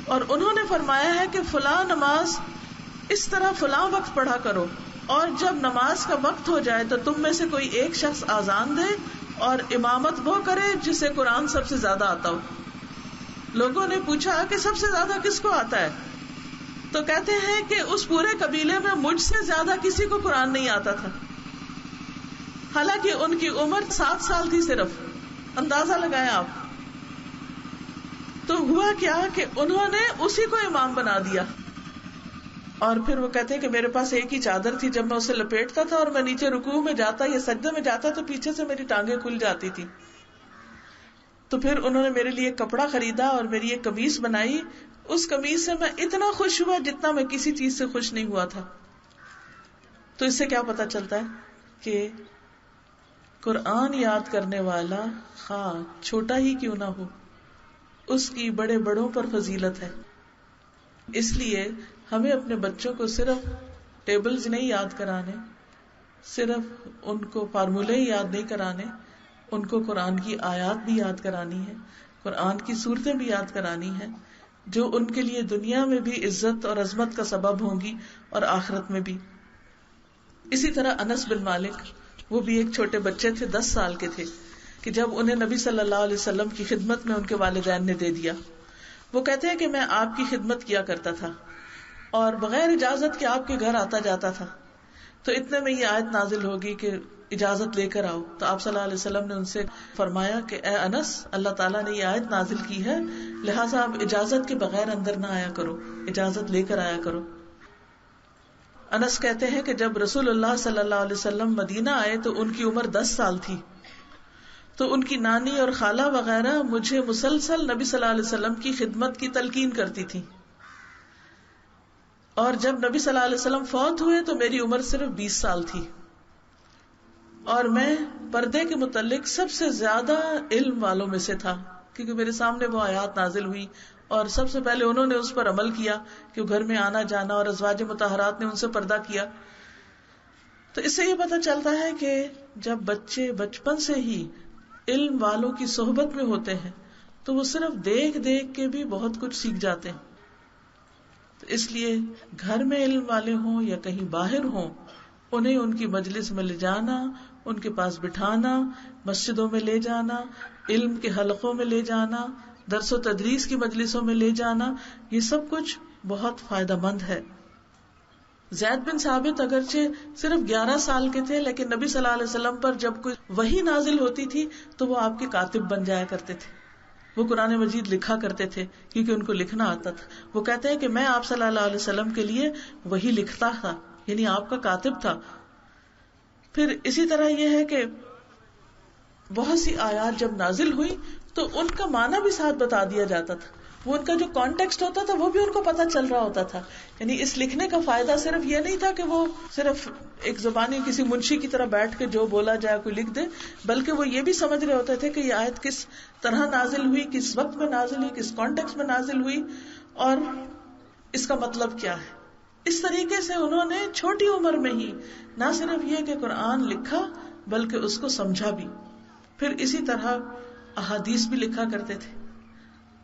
اور انہوں نے فرمایا ہے کہ فلاں نماز اس طرح فلاں وقت پڑھا کرو، اور جب نماز کا وقت ہو جائے تو تم میں سے کوئی ایک شخص آذان دے اور امامت وہ کرے جسے قرآن سب سے زیادہ آتا ہو۔ لوگوں نے پوچھا کہ سب سے زیادہ کس کو آتا ہے؟ تو کہتے ہیں کہ اس پورے قبیلے میں مجھ سے زیادہ کسی کو قرآن نہیں آتا تھا، حالانکہ ان کی عمر 7 سال تھی صرف۔ اندازہ لگائیں آپ۔ تو ہوا کیا کہ انہوں نے اسی کو امام بنا دیا، اور پھر وہ کہتے ہیں کہ میرے پاس ایک ہی چادر تھی، جب میں اسے لپیٹتا تھا اور میں نیچے رکوع میں جاتا یا سجدے میں جاتا تو پیچھے سے میری ٹانگیں کھل جاتی تھی۔ تو پھر انہوں نے میرے لیے کپڑا خریدا اور میری ایک قمیص بنائی، اس قمیص سے میں اتنا خوش ہوا جتنا میں کسی چیز سے خوش نہیں ہوا تھا۔ تو اس سے کیا پتا چلتا ہے کہ قرآن یاد کرنے والا خواہ چھوٹا ہی کیوں نہ ہو، اس کی بڑے بڑوں پر فضیلت ہے۔ اس لیے ہمیں اپنے بچوں کو صرف ٹیبلز نہیں یاد کرانے، صرف ان کو فارمولے ہی یاد نہیں کرانے، ان کو قرآن کی آیات بھی یاد کرانی ہے، قرآن کی صورتیں بھی یاد کرانی ہیں، جو ان کے لیے دنیا میں بھی عزت اور عظمت کا سبب ہوں گی اور آخرت میں بھی۔ اسی طرح انس بن مالک، وہ بھی ایک چھوٹے بچے تھے، 10 سال کے تھے، کہ جب انہیں نبی صلی اللہ علیہ وسلم کی خدمت میں ان کے والدین نے دے دیا، وہ کہتے ہیں کہ میں آپ کی خدمت کیا کرتا تھا اور بغیر اجازت کے آپ کے گھر آتا جاتا تھا، تو اتنے میں یہ آیت نازل ہوگی کہ اجازت لے کر آؤ۔ تو آپ صلی اللہ علیہ وسلم نے ان سے فرمایا کہ اے انس، اللہ تعالیٰ نے یہ آیت نازل کی ہے، لہٰذا آپ اجازت کے بغیر اندر نہ آیا کرو، اجازت لے کر آیا کرو۔ انس کہتے ہیں کہ جب رسول اللہ صلی اللہ علیہ وسلم مدینہ آئے تو ان کی عمر 10 سال تھی، تو ان کی نانی اور خالہ وغیرہ مجھے مسلسل نبی صلی اللہ علیہ وسلم کی خدمت کی تلقین کرتی تھی، اور جب نبی صلی اللہ علیہ وسلم فوت ہوئے تو میری عمر صرف 20 سال تھی، اور میں پردے کے متعلق سب سے زیادہ علم والوں میں سے تھا، کیونکہ میرے سامنے وہ آیات نازل ہوئی اور سب سے پہلے انہوں نے اس پر عمل کیا کہ گھر میں آنا جانا، اور ازواج مطہرات نے ان سے پردہ کیا۔ تو اس سے یہ پتہ چلتا ہے کہ جب بچے بچپن سے ہی علم والوں کی صحبت میں ہوتے ہیں تو وہ صرف دیکھ دیکھ کے بھی بہت کچھ سیکھ جاتے ہیں۔ تو اس لیے گھر میں علم والے ہوں یا کہیں باہر ہوں، انہیں ان کی مجلس میں لے جانا، ان کے پاس بٹھانا، مسجدوں میں لے جانا، علم کے حلقوں میں لے جانا، درس و تدریس کی مجلسوں میں لے جانا، یہ سب کچھ بہت فائدہ مند ہے۔ زید بن ثابت اگرچہ صرف 11 سال کے تھے، لیکن نبی صلی اللہ علیہ وسلم پر جب کوئی وحی نازل ہوتی تھی تو وہ آپ کے کاتب بن جایا کرتے تھے، وہ قرآن مجید لکھا کرتے تھے کیونکہ ان کو لکھنا آتا تھا۔ وہ کہتے ہیں کہ میں آپ صلی اللہ علیہ وسلم کے لیے وحی لکھتا تھا، یعنی آپ کا کاتب تھا۔ پھر اسی طرح یہ ہے کہ بہت سی آیات جب نازل ہوئی تو ان کا معنی بھی ساتھ بتا دیا جاتا تھا، وہ ان کا جو کانٹیکسٹ ہوتا تھا وہ بھی ان کو پتہ چل رہا ہوتا تھا۔ یعنی اس لکھنے کا فائدہ صرف یہ نہیں تھا کہ وہ صرف ایک زبانی کسی منشی کی طرح بیٹھ کے جو بولا جائے کوئی لکھ دے، بلکہ وہ یہ بھی سمجھ رہے ہوتے تھے کہ یہ آیت کس طرح نازل ہوئی، کس وقت میں نازل ہوئی، کس کانٹیکسٹ میں نازل ہوئی، اور اس کا مطلب کیا ہے۔ اس طریقے سے انہوں نے چھوٹی عمر میں ہی نہ صرف یہ کہ قرآن لکھا بلکہ اس کو سمجھا بھی۔ پھر اسی طرح احادیث بھی لکھا کرتے تھے۔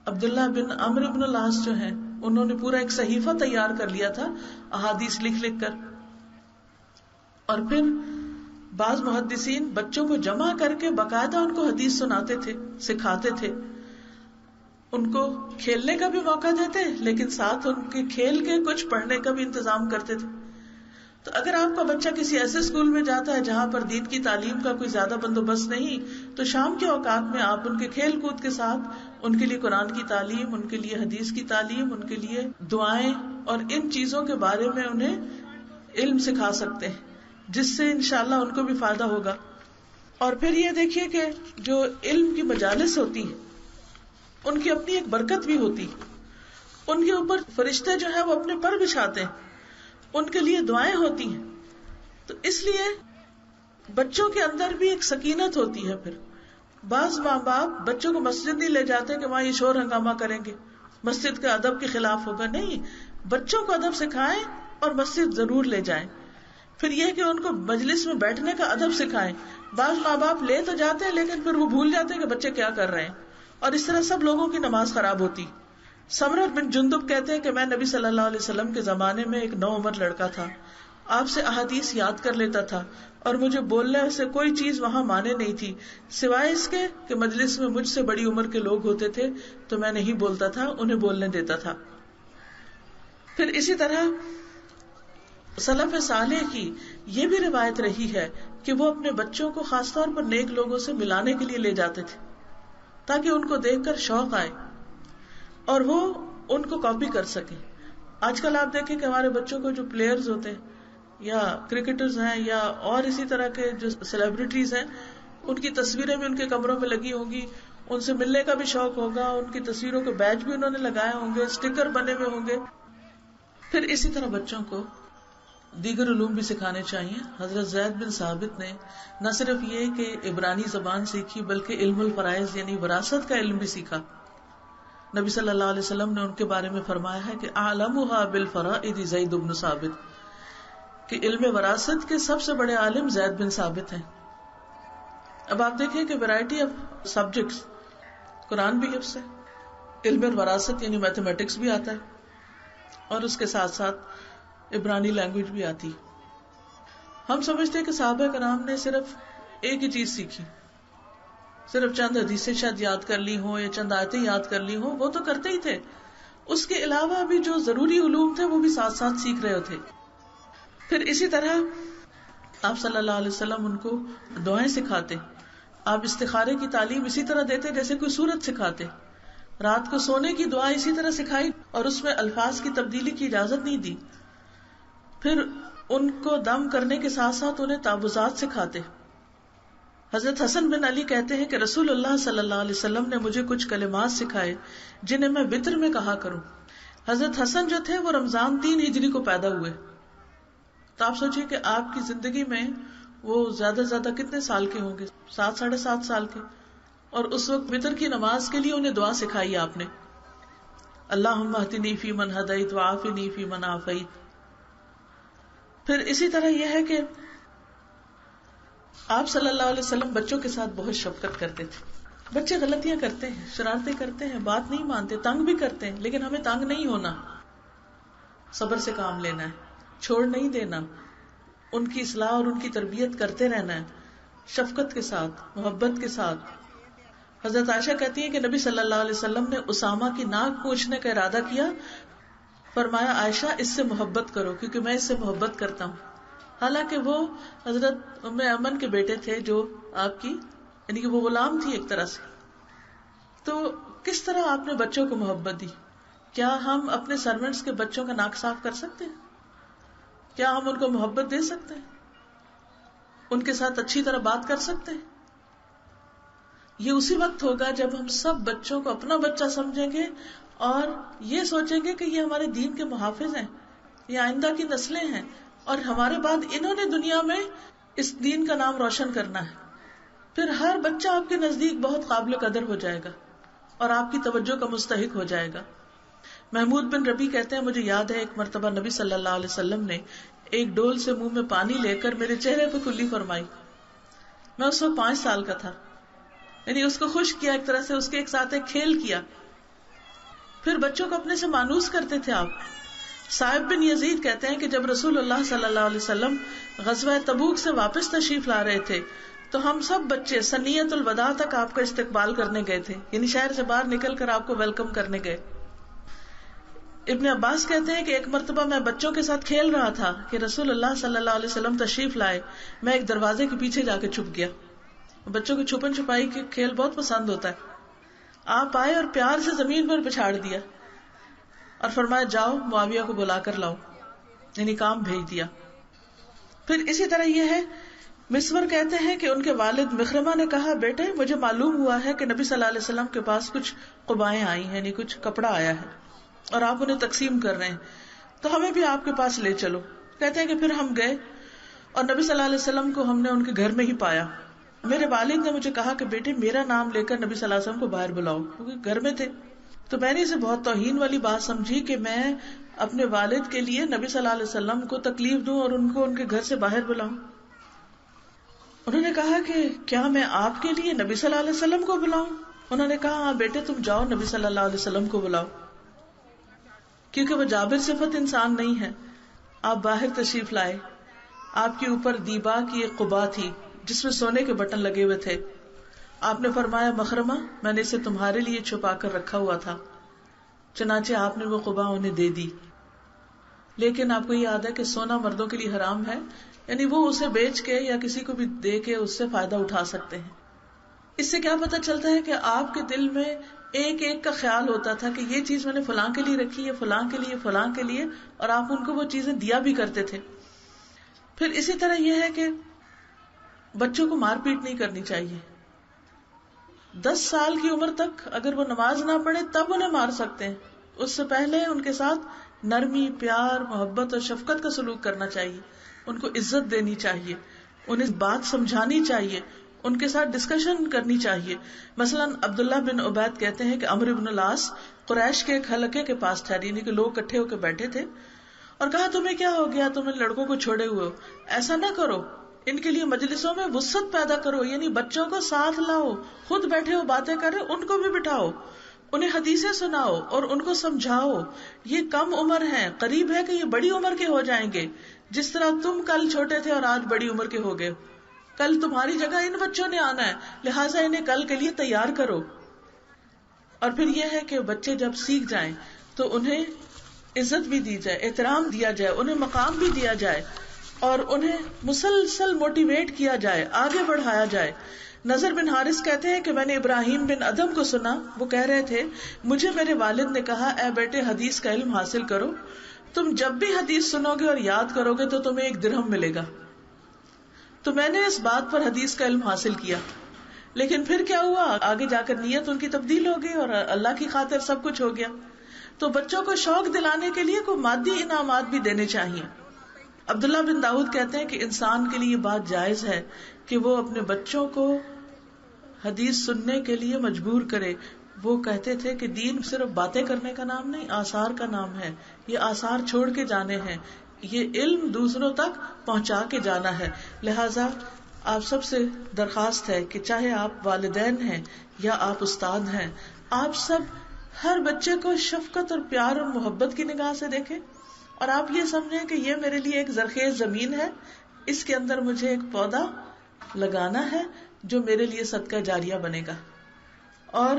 عبداللہ بن عمرو بن العاص جو ہیں، انہوں نے پورا ایک صحیفہ تیار کر لیا تھا احادیث لکھ لکھ کر۔ اور پھر بعض محدثین بچوں کو جمع کر کے باقاعدہ ان کو حدیث سناتے تھے، سکھاتے تھے، ان کو کھیلنے کا بھی موقع دیتے لیکن ساتھ ان کے کھیل کے کچھ پڑھنے کا بھی انتظام کرتے تھے. تو اگر آپ کا بچہ کسی ایسے اسکول میں جاتا ہے جہاں پر دین کی تعلیم کا کوئی زیادہ بندوبست نہیں، تو شام کے اوقات میں آپ ان کے کھیل کود کے ساتھ ان کے لیے قرآن کی تعلیم، ان کے لیے حدیث کی تعلیم، ان کے لیے دعائیں اور ان چیزوں کے بارے میں انہیں علم سکھا سکتے ہیں، جس سے انشاءاللہ ان کو بھی فائدہ ہوگا. اور پھر یہ دیکھیے کہ جو علم کی مجالس ہوتی ہیں ان کی اپنی ایک برکت بھی ہوتی، ان کے اوپر فرشتے جو ہیں وہ اپنے پر بچھاتے ہیں، ان کے لیے دعائیں ہوتی ہیں. تو اس لیے بچوں کے اندر بھی ایک سکینت ہوتی ہے. پھر بعض ماں باپ بچوں کو مسجد نہیں لے جاتے کہ وہاں یہ شور ہنگامہ کریں گے، مسجد کے ادب کے خلاف ہوگا. نہیں، بچوں کو ادب سکھائیں اور مسجد ضرور لے جائیں. پھر یہ کہ ان کو مجلس میں بیٹھنے کا ادب سکھائیں. بعض ماں باپ لے تو جاتے ہیں لیکن پھر وہ بھول جاتے ہیں کہ بچے کیا کر رہے ہیں، اور اس طرح سب لوگوں کی نماز خراب ہوتی. سمرہ بن جندب کہتے ہیں کہ میں نبی صلی اللہ علیہ وسلم کے زمانے میں ایک نوعمر لڑکا تھا، آپ سے احادیث یاد کر لیتا تھا اور مجھے بولنے سے کوئی چیز وہاں مانے نہیں تھی سوائے اس کے کہ مجلس میں مجھ سے بڑی عمر کے لوگ ہوتے تھے تو میں نہیں بولتا تھا، انہیں بولنے دیتا تھا. پھر اسی طرح سلف صالح کی یہ بھی روایت رہی ہے کہ وہ اپنے بچوں کو خاص طور پر نیک لوگوں سے ملانے کے لیے لے جاتے تھے تاکہ ان کو دیکھ کر شوق آئے اور وہ ان کو کاپی کر سکیں. آج کل آپ دیکھیں کہ ہمارے بچوں کو جو پلیئرز ہوتے ہیں یا کرکٹرز ہیں یا اور اسی طرح کے جو سیلیبریٹیز ہیں، ان کی تصویریں بھی ان کے کمروں میں لگی ہوں گی، ان سے ملنے کا بھی شوق ہوگا، ان کی تصویروں کے بیج بھی انہوں نے لگائے ہوں گے، اسٹیکر بنے ہوئے ہوں گے. پھر اسی طرح بچوں کو دیگر علوم بھی سکھانے چاہیے. حضرت زید بن ثابت نے نہ صرف یہ کہ عبرانی زبان سیکھی بلکہ علم الفرائض یعنی وراثت کا علم بھی سیکھا. نبی صلی اللہ علیہ وسلم نے ان کے بارے میں فرمایا ہے کہ اعلمها بالفرائض زید بن ثابت، کہ علم وراثت کے سب سے بڑے عالم زید بن ثابت ہیں. اب آپ دیکھیں کہ ویرائٹی آف سبجیکٹس، قرآن بھی حفظ ہے، علم وراثت یعنی میتھمیٹکس بھی آتا ہے اور اس کے ساتھ ساتھ عبرانی لینگویج بھی آتی. ہم سمجھتے ہیں کہ صحابہ کرام نے صرف ایک ہی چیز سیکھی، صرف چند حدیثیں شاید یاد کر لی ہوں یا چند آیتیں یاد کر لی ہوں، وہ تو کرتے ہی تھے، اس کے علاوہ بھی جو ضروری علوم تھے وہ بھی ساتھ ساتھ سیکھ رہے تھے. پھر اسی طرح آپ صلی اللہ علیہ وسلم ان کو دعائیں سکھاتے. آپ استخارے کی تعلیم اسی طرح دیتے جیسے کوئی سورت سکھاتے. رات کو سونے کی دعا اسی طرح سکھائی اور اس میں الفاظ کی تبدیلی کی اجازت نہیں دی. پھر ان کو دم کرنے کے ساتھ ساتھ انہیں تعوذات سکھاتے. حضرت حسن بن علی کہتے ہیں کہ رسول اللہ صلی اللہ علیہ وسلم نے مجھے کچھ کلمات سکھائے جنہیں میں وتر میں کہا کروں. حضرت حسن جو تھے وہ رمضان 3 ہجری کو پیدا ہوئے، تو آپ سوچیں کہ آپ کی زندگی میں وہ زیادہ سے زیادہ کتنے سال کے ہوں گے، 7 ساڑھے 7 سال کے، اور اس وقت وتر کی نماز کے لیے انہیں دعا سکھائی آپ نے، اللہم اہدنی فی من ہدیت وعافنی فی من عافیت. پھر اسی طرح یہ ہے کہ آپ صلی اللہ علیہ وسلم بچوں کے ساتھ بہت شفقت کرتے تھے. بچے غلطیاں کرتے ہیں، شرارتیں کرتے ہیں، بات نہیں مانتے، تنگ بھی کرتے ہیں، لیکن ہمیں تنگ نہیں ہونا، صبر سے کام لینا ہے، چھوڑ نہیں دینا، ان کی اصلاح اور ان کی تربیت کرتے رہنا ہے، شفقت کے ساتھ، محبت کے ساتھ. حضرت عائشہ کہتی ہیں کہ نبی صلی اللہ علیہ وسلم نے اسامہ کی ناک پوچھنے کا ارادہ کیا، فرمایا عائشہ اس سے محبت کرو کیونکہ میں اس سے محبت کرتا ہوں. حالانکہ وہ حضرت ام ایمن کے بیٹے تھے جو آپ کی یعنی کہ وہ غلام تھی ایک طرح سے. تو کس طرح آپ نے بچوں کو محبت دی؟ کیا ہم اپنے سرونٹس کے بچوں کا ناک صاف کر سکتے ہیں؟ کیا ہم ان کو محبت دے سکتے ہیں؟ ان کے ساتھ اچھی طرح بات کر سکتے ہیں؟ یہ اسی وقت ہوگا جب ہم سب بچوں کو اپنا بچہ سمجھیں گے اور یہ سوچیں گے کہ یہ ہمارے دین کے محافظ ہیں، یہ آئندہ کی نسلیں ہیں اور ہمارے بعد انہوں نے دنیا میں اس دین کا نام روشن کرنا ہے. پھر ہر بچہ آپ کے نزدیک بہت قابل قدر ہو جائے گا اور آپ کی توجہ کا مستحق ہو جائے گا. محمود بن ربی کہتے ہیں مجھے یاد ہے ایک مرتبہ نبی صلی اللہ علیہ وسلم نے ایک ڈول سے منہ میں پانی لے کر میرے چہرے پہ کلی فرمائی. میں اس وقت 5 سال کا تھا، یعنی اس کو خوش کیا، ایک طرح سے اس کے ایک ساتھ ایک کھیل کیا. پھر بچوں کو اپنے سے مانوس کرتے تھے آپ. صاحب بن یزید کہتے ہیں کہ جب رسول اللہ صلی اللہ علیہ وسلم غزوہ تبوک سے واپس تشریف لا رہے تھے تو ہم سب بچے سنیت الوداع تک آپ کا استقبال کرنے گئے تھے، یعنی شہر سے باہر نکل کر آپ کو ویلکم کرنے گئے. ابن عباس کہتے ہیں کہ ایک مرتبہ میں بچوں کے ساتھ کھیل رہا تھا کہ رسول اللہ صلی اللہ علیہ وسلم تشریف لائے. میں ایک دروازے کے پیچھے جا کے چھپ گیا. بچوں کو چھپن چھپائی کے کھیل بہت پسند ہوتا ہے. آپ آئے اور پیار سے زمین پر بچھاڑ دیا اور فرمایا جاؤ معاویہ کو بلا کر لاؤ، یعنی کام بھیج دیا. پھر اسی طرح یہ ہے، مسور کہتے ہیں کہ ان کے والد مخرمہ نے کہا بیٹے مجھے معلوم ہوا ہے کہ نبی صلی اللہ علیہ وسلم کے پاس کچھ قبائیں آئی ہیں، یعنی کچھ کپڑا آیا ہے اور آپ انہیں تقسیم کر رہے ہیں، تو ہمیں بھی آپ کے پاس لے چلو. کہتے ہیں کہ پھر ہم گئے اور نبی صلی اللہ علیہ وسلم کو ہم نے ان کے گھر میں ہی پایا. میرے والد نے مجھے کہا کہ بیٹے میرا نام لے کر نبی صلی اللہ علیہ وسلم کو باہر بلاؤ، کیونکہ گھر میں تھے. تو میں نے اسے بہت توہین والی بات سمجھی کہ میں اپنے والد کے لیے نبی صلی اللہ علیہ وسلم کو تکلیف دوں اور ان کو ان کے گھر سے باہر بلاؤں. انہوں نے کہا کہ کیا میں آپ کے لیے نبی صلی اللہ علیہ وسلم کو بلاؤں؟ انہوں نے کہا ہاں بیٹے تم جاؤ نبی صلی اللہ علیہ وسلم کو بلاؤ، کیونکہ وہ جابر صفت انسان نہیں ہے. آپ باہر تشریف لائے، آپ کے اوپر دیبا کی ایک قبا تھی جس میں سونے کے بٹن لگے ہوئے تھے. آپ نے فرمایا مخرمہ میں نے اسے تمہارے لیے چھپا کر رکھا ہوا تھا. چنانچہ آپ نے وہ قبا انہیں دے دی. لیکن آپ کو یہ یاد ہے کہ سونا مردوں کے لیے حرام ہے، یعنی وہ اسے بیچ کے یا کسی کو بھی دے کے اس سے فائدہ اٹھا سکتے ہیں. اس سے کیا پتہ چلتا ہے کہ آپ کے دل میں ایک ایک کا خیال ہوتا تھا کہ یہ چیز میں نے فلاں کے لیے رکھی ہے، فلاں کے لیے، فلاں کے لیے، اور آپ ان کو وہ چیزیں دیا بھی کرتے تھے. پھر اسی طرح یہ ہے کہ بچوں کو مار پیٹ نہیں کرنی چاہیے. 10 سال کی عمر تک اگر وہ نماز نہ پڑھے تب انہیں مار سکتے ہیں، اس سے پہلے ان کے ساتھ نرمی، پیار، محبت اور شفقت کا سلوک کرنا چاہیے. ان کو عزت دینی چاہیے، انہیں بات سمجھانی چاہیے، ان کے ساتھ ڈسکشن کرنی چاہیے. مثلا عبداللہ بن عبید کہتے ہیں کہ عمرو بن العاص قریش کے ایک حلقے کے پاس ٹھہرے، یعنی کہ لوگ اکٹھے ہو کے بیٹھے تھے، اور کہا تمہیں کیا ہو گیا، تم ان لڑکوں کو چھوڑے ہوئے ہو، ایسا نہ کرو، ان کے لیے مجلسوں میں وسعت پیدا کرو، یعنی بچوں کو ساتھ لاؤ، خود بیٹھے ہو باتیں کر رہے ان کو بھی بٹھاؤ، انہیں حدیثیں سناؤ اور ان کو سمجھاؤ. یہ کم عمر ہیں، قریب ہے کہ یہ بڑی عمر کے ہو جائیں گے. جس طرح تم کل چھوٹے تھے اور آج بڑی عمر کے ہو گئے، کل تمہاری جگہ ان بچوں نے آنا ہے، لہٰذا انہیں کل کے لیے تیار کرو. اور پھر یہ ہے کہ بچے جب سیکھ جائیں تو انہیں عزت بھی دی جائے، احترام دیا جائے، انہیں مقام بھی دیا جائے اور انہیں مسلسل موٹیویٹ کیا جائے، آگے بڑھایا جائے. نضر بن حارث کہتے ہیں کہ میں نے ابراہیم بن ادم کو سنا، وہ کہہ رہے تھے مجھے میرے والد نے کہا اے بیٹے حدیث کا علم حاصل کرو، تم جب بھی حدیث سنو گے اور یاد کرو گے تو تمہیں 1 درہم ملے گا. تو میں نے اس بات پر حدیث کا علم حاصل کیا. لیکن پھر کیا ہوا، آگے جا کر نیت ان کی تبدیل ہو گئی اور اللہ کی خاطر سب کچھ ہو گیا. تو بچوں کو شوق دلانے کے لیے کوئی مادی انعامات بھی دینے چاہیے. عبداللہ بن داؤد کہتے ہیں کہ انسان کے لیے بات جائز ہے کہ وہ اپنے بچوں کو حدیث سننے کے لیے مجبور کرے. وہ کہتے تھے کہ دین صرف باتیں کرنے کا نام نہیں، آثار کا نام ہے. یہ آثار چھوڑ کے جانے ہیں، یہ علم دوسروں تک پہنچا کے جانا ہے. لہٰذا آپ سب سے درخواست ہے کہ چاہے آپ والدین ہیں یا آپ استاد ہیں، آپ سب ہر بچے کو شفقت اور پیار اور محبت کی نگاہ سے دیکھیں اور آپ یہ سمجھیں کہ یہ میرے لیے ایک زرخیز زمین ہے، اس کے اندر مجھے ایک پودا لگانا ہے جو میرے لیے صدقہ جاریہ بنے گا، اور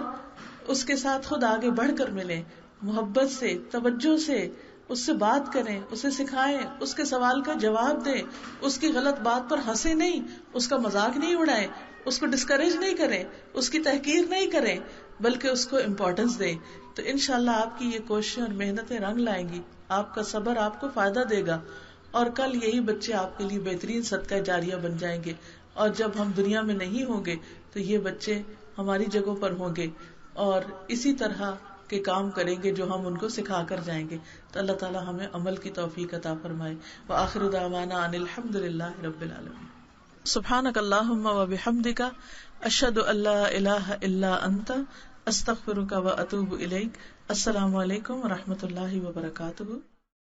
اس کے ساتھ خود آگے بڑھ کر ملیں، محبت سے، توجہ سے اس سے بات کریں، اسے سکھائیں، اس کے سوال کا جواب دیں، اس کی غلط بات پر ہنسیں نہیں، اس کا مذاق نہیں اڑائیں، اس کو ڈسکریج نہیں کریں، اس کی تحقیر نہیں کریں، بلکہ اس کو امپورٹنس دیں. تو انشاءاللہ آپ کی یہ کوششیں اور محنتیں رنگ لائیں گی، آپ کا صبر آپ کو فائدہ دے گا، اور کل یہی بچے آپ کے لیے بہترین صدقہ جاریہ بن جائیں گے. اور جب ہم دنیا میں نہیں ہوں گے تو یہ بچے ہماری جگہوں پر ہوں گے اور اسی طرح کے کام کریں گے جو ہم ان کو سکھا کر جائیں گے. تو اللہ تعالیٰ ہمیں عمل کی توفیق عطا فرمائے. وآخر دعوانا ان الحمد للہ رب العالمین. سبحانک اللہم وبحمدک اشہد ان لا الہ الا انت استغفرک واتوب الیک. السلام علیکم ورحمۃ اللہ وبرکاتہ.